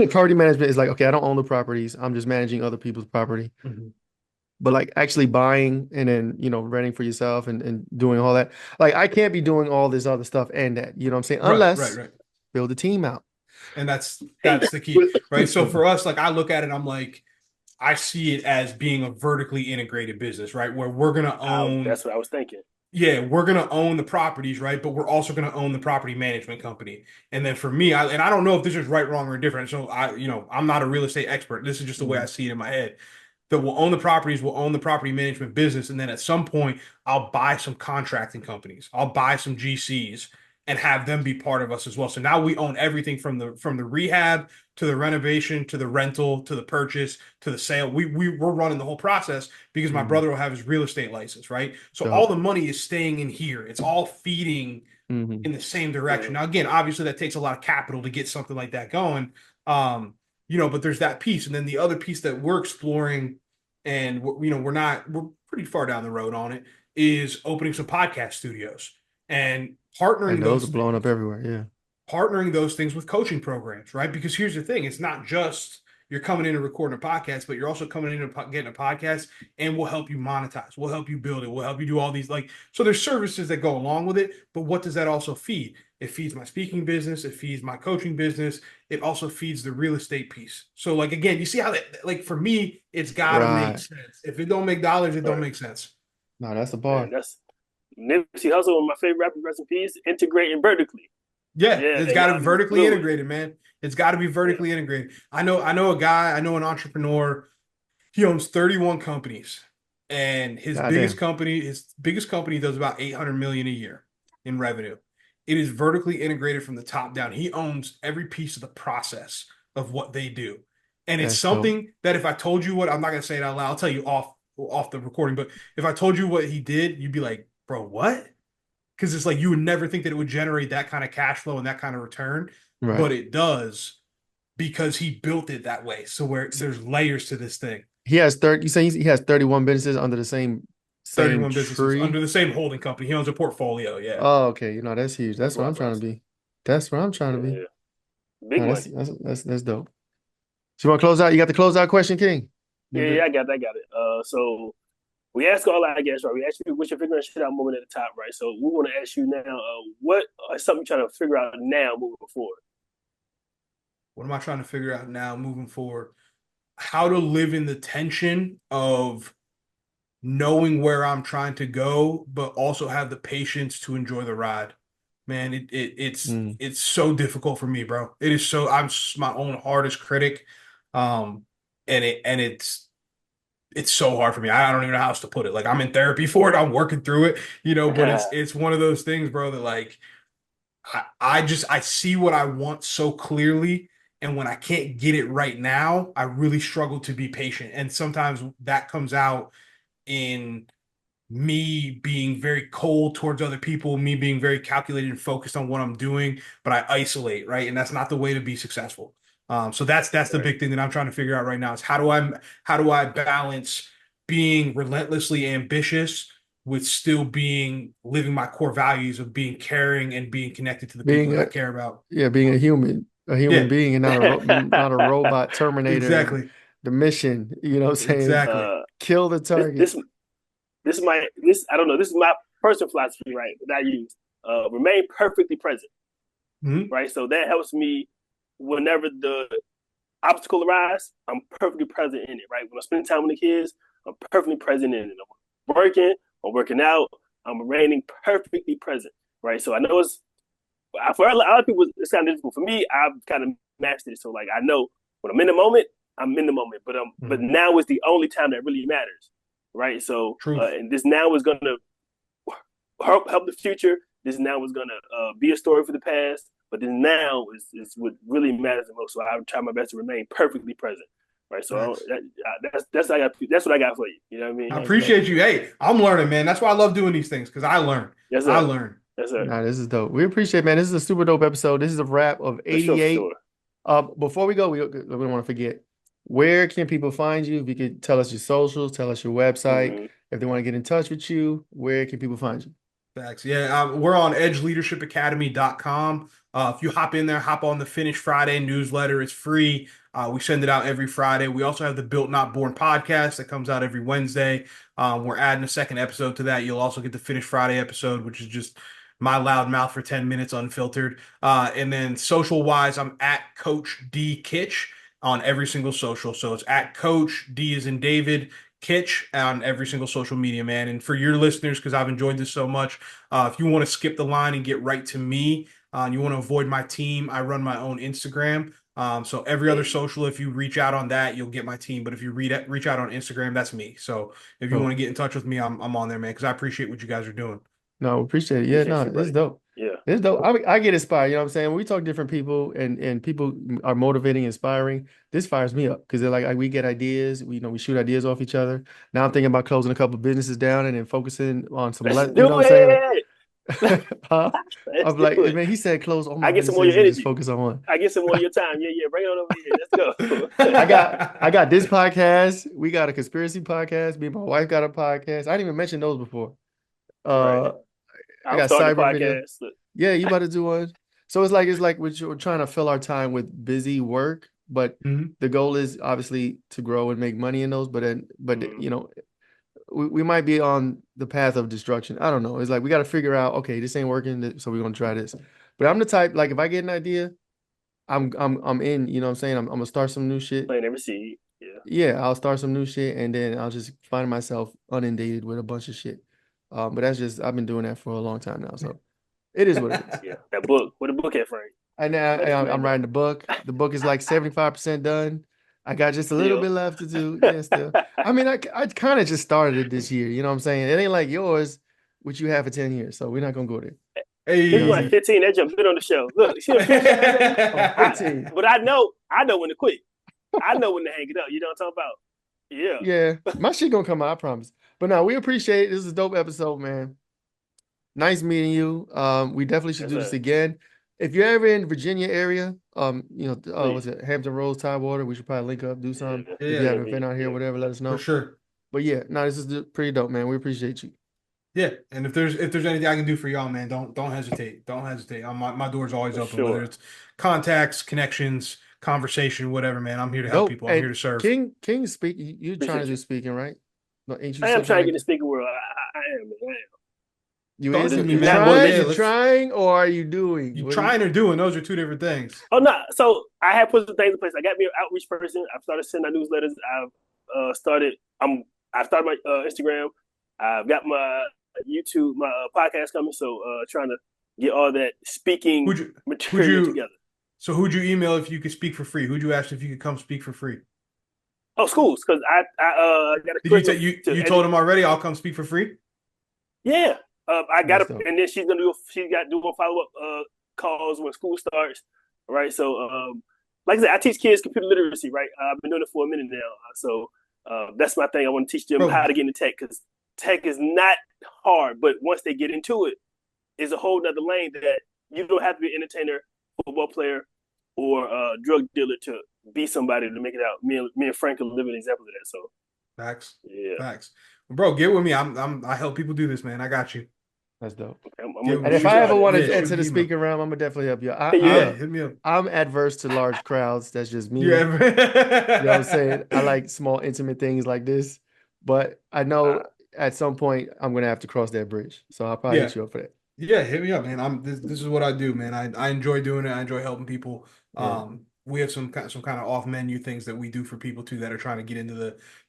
Property management is like, okay, I don't own the properties. I'm just managing other people's property. But like actually buying and then, renting for yourself and doing all that. Like I can't be doing all this other stuff and that, you know what I'm saying? Unless build a team out.
And that's the key, right? So for us, like I look at it, I'm like, I see it as being a vertically integrated business, right? Where we're going to own.
That's what I was thinking.
Yeah, we're going to own the properties, right? But we're also going to own the property management company. And then for me, I don't know if this is right, wrong, or different. So I'm not a real estate expert. This is just the way I see it in my head. That we'll own the properties, we'll own the property management business. And then at some point, I'll buy some contracting companies. I'll buy some GCs and have them be part of us as well. So now we own everything from the rehab to the renovation to the rental to the purchase to the sale. We're running the whole process because my brother will have his real estate license, right? So all the money is staying in here. It's all feeding in the same direction. Now, again, obviously that takes a lot of capital to get something like that going. But there's that piece. And then the other piece that we're exploring, and we're pretty far down the road on it, is opening some podcast studios and partnering.
And those are blowing up everywhere. Yeah.
Partnering those things with coaching programs, right? Because here's the thing. It's not just you're coming in and recording a podcast, but you're also coming in and getting a podcast, and we'll help you monetize. We'll help you build it. We'll help you do all these, so there's services that go along with it, but what does that also feed? It feeds my speaking business. It feeds my coaching business. It also feeds the real estate piece. So again, you see how that, for me, it's got to make sense. If it don't make dollars, it don't make sense.
No, that's the bar.
That's Nipsey Hussle, one of my favorite rappers, rest in peace, integrating vertically.
Yeah, it's got to be vertically integrated, man. It's got to be vertically integrated. I know an entrepreneur. He owns 31 companies, and his biggest company does about 800 million a year in revenue. It is vertically integrated from the top down. He owns every piece of the process of what they do. And it's something that if I told you what, I'm not going to say it out loud. I'll tell you off the recording. But if I told you what he did, you'd be like, bro, what? Because it's like you would never think that it would generate that kind of cash flow and that kind of return. Right. But it does because he built it that way. So there's layers to this thing.
He has 30. You say he has 31 businesses under the same
31 businesses under the same holding company. He owns a portfolio. Yeah.
Oh, okay. That's huge. That's what I'm trying to be. That's where I'm trying to be.
Yeah. Big
No,
money.
that's dope. So you want to close out? You got the closeout question, King?
Yeah, I got it. So we ask all our guests, right? We ask you what's your figuring shit out moment at the top, right? So we want to ask you now, what is something you're trying to figure out now moving forward?
What am I trying to figure out now moving forward? How to live in the tension of knowing where I'm trying to go, but also have the patience to enjoy the ride. Man, it's so difficult for me, bro. It is so I'm my own hardest critic. And it's so hard for me. I don't even know how else to put it. Like I'm in therapy for it. I'm working through it, but it's one of those things, bro, that like I see what I want so clearly. And when I can't get it right now, I really struggle to be patient. And sometimes that comes out in me being very cold towards other people, me being very calculated and focused on what I'm doing, but I isolate, right? And that's not the way to be successful. So that's the big thing that I'm trying to figure out right now is how do I balance being relentlessly ambitious with still being living my core values of being caring and being connected to the people
Being
that I
a
care about.
being a human
Yeah,
being and not a robot Terminator.
exactly,
The mission, you know what I'm saying?
exactly.
Kill the
This
target.
this this I don't know. This is my personal philosophy, right? That I use. Remain perfectly present,
Mhm.
right? So that helps me whenever the obstacle arises. I'm perfectly present in it, right? When I spend time with the kids, I'm perfectly present in it. I'm working out, I'm remaining perfectly present, right? So I know it's for a lot of people it's kind of difficult. For me, I've kind of mastered it. So like I know when I'm in the moment, I'm in the moment. But now is the only time that really matters, right? So
Truth.
and this now is gonna help the future. This now is gonna be a story for the past. But then now is what really matters the most. So I try my best to remain perfectly present, right? So that's what I got for you. You know what I mean?
I appreciate you. Hey, I'm learning, man. That's why I love doing these things because I learn.
Yes,
I
sir.
learn.
Yes, sir.
Nah, this is dope. We appreciate, man. This is a super dope episode. This is a wrap of
For sure,
88.
for sure.
Before we go, we don't want to forget, where can people find you? If you could tell us your socials, tell us your website.
Mm-hmm.
If they want to get in touch with you, where can people find you?
Facts. Yeah, we're on edgeleadershipacademy.com. If you hop in there, hop on the Finish Friday newsletter. It's free. We send it out every Friday. We also have the Built Not Born podcast that comes out every Wednesday. We're adding a second episode to that. You'll also get the Finish Friday episode, which is just my loud mouth for 10 minutes unfiltered. And then social wise, I'm at Coach D Kitch on every single social. So it's at Coach D as in David Kitch on every single social media, man. And for your listeners, because I've enjoyed this so much, if you want to skip the line and get right to me, and you want to avoid my team, I run my own Instagram. So every other social, if you reach out on that, you'll get my team. But if you reach out on Instagram, that's me. So if you want to get in touch with me, I'm on there, man, because I appreciate what you guys are doing.
No, appreciate it. Yeah,
Appreciate
no,
you,
it's
buddy.
dope.
Yeah.
It's dope. I get inspired, you know what I'm saying? When we talk to different people and people are motivating, inspiring, this fires me up because they're like we get ideas, we shoot ideas off each other. Now I'm thinking about closing a couple of businesses down and then focusing on some,
Let's
you know
do
what I'm saying?
it.
Huh?
Let's
I'm like,
do it.
man, he said close all my
I get some more of
businesses
your
and just
energy.
focus on one.
I get some more of your time. Yeah, yeah. Bring it on over here. Let's go.
I got this podcast. We got a conspiracy podcast. Me and my wife got a podcast. I didn't even mention those before.
Right.
I
I'm
got
starting the
cyber video.
podcast.
Yeah, you about to do one. So it's like we're trying to fill our time with busy work, but the goal is obviously to grow and make money in those. But we might be on the path of destruction. I don't know. It's like we got to figure out, okay, this ain't working, so we're gonna try this. But I'm the type, like if I get an idea, I'm in, you know what I'm saying? I'm gonna start some new shit.
Plant every seed. Yeah.
Yeah, I'll start some new shit and then I'll just find myself inundated with a bunch of shit. But that's just I've been doing that for a long time now. So it is what it is.
Yeah. That book. Where the book at, Frank?
I'm writing the book. The book is like 75% done. I got just a little bit left to do. Yeah, still. I mean, I kind of just started it this year. You know what I'm saying? It ain't like yours, which you have for 10 years. So we're not gonna go there.
Hey.
This is like 15. That jumped in on the show. Look, she 15. But I know when to quit. I know when to hang it up. You know what I'm talking about? Yeah.
Yeah, my shit gonna come out, I promise. But no, we appreciate it. This is a dope episode, man. Nice meeting you. We definitely should do this again. If you're ever in Virginia area, what's it, Hampton Roads, Tidewater, we should probably link up, do something. If you have an event out here, whatever, let us know.
For sure.
But yeah, no, this is pretty dope, man. We appreciate you.
Yeah, and if there's anything I can do for y'all, man, don't hesitate. Don't hesitate. My door's always
For
open, whether
sure.
it's contacts, connections, conversation, whatever, man. I'm here to help
Dope.
people. I'm here
And
to serve.
King speak. You're trying to
Appreciate
do
you.
speaking, right? No, ain't you
I am
some
trying to
kind
get in the
of
speaking world. I am, man. I am.
you
Talk
is
to
you
me, man.
Not
trying?
Yeah,
You
motivational.
let's.
trying or are you doing?
You
What is
trying or doing? Those are two different things.
Oh no! So I have put some things in place. I got me an outreach person. I've started sending out newsletters. I've started. I started my Instagram. I've got my YouTube, my podcast coming. So trying to get all that speaking
Who'd you who'd
material
you
together.
so who'd you email if you could speak for free? Who'd you ask if you could come speak for free?
Oh, schools, because I got a
Did you
curriculum
you told him already? I'll come speak for free.
Yeah, I got
That's
to,
dope.
and then she's gonna do. She got doing follow up calls when school starts. Right. So, like I said, I teach kids computer literacy. Right. I've been doing it for a minute now. So that's my thing. I want to teach them
Bro,
how to get into tech because tech is not hard, but once they get into it, it's a whole nother lane that you don't have to be an entertainer, football player, or a drug dealer to be somebody to make it out. Me and Frank are living examples of that. So,
facts,
yeah.
facts. Bro, get with me. I help people do this, man. I got you.
That's dope.
I'm
Yeah,
gonna
And if
shoot
I
you
ever
out
want
there.
to
yeah,
enter
shoot
the
an email.
speaking realm, I'm gonna definitely help you.
Yeah, hit me up.
I'm adverse to large crowds. That's just me.
You
You know what I'm saying? I
ever?
like small, intimate things like this. But I know at some point I'm gonna have to cross that bridge. So I'll probably
Yeah.
hit you up for that.
Yeah, hit me up, man. This is what I do, man. I enjoy doing it. I enjoy helping people.
Yeah.
We have some kind of off menu things that we do for people too that are trying to get into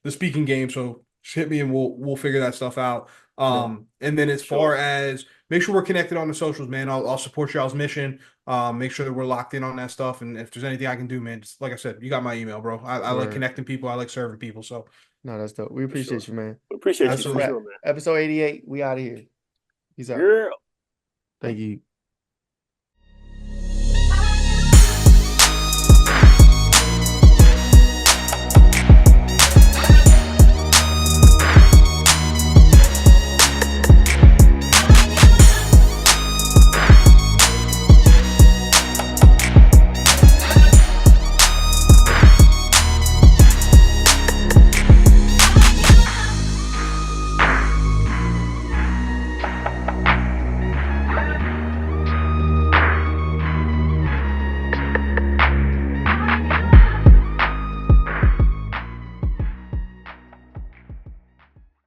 the speaking game. So just hit me and we'll figure that stuff out. And then as far as make sure we're connected on the socials, man. I'll support y'all's mission. Make sure that we're locked in on that stuff. And if there's anything I can do, man, just like I said, you got my email, bro. I like
Word.
connecting people. I like serving people. So
No, that's dope. We appreciate you, man.
Appreciate you
Absolutely.
for sure, man.
Episode 88, we out of here. Peace out.
Girl.
Thank you.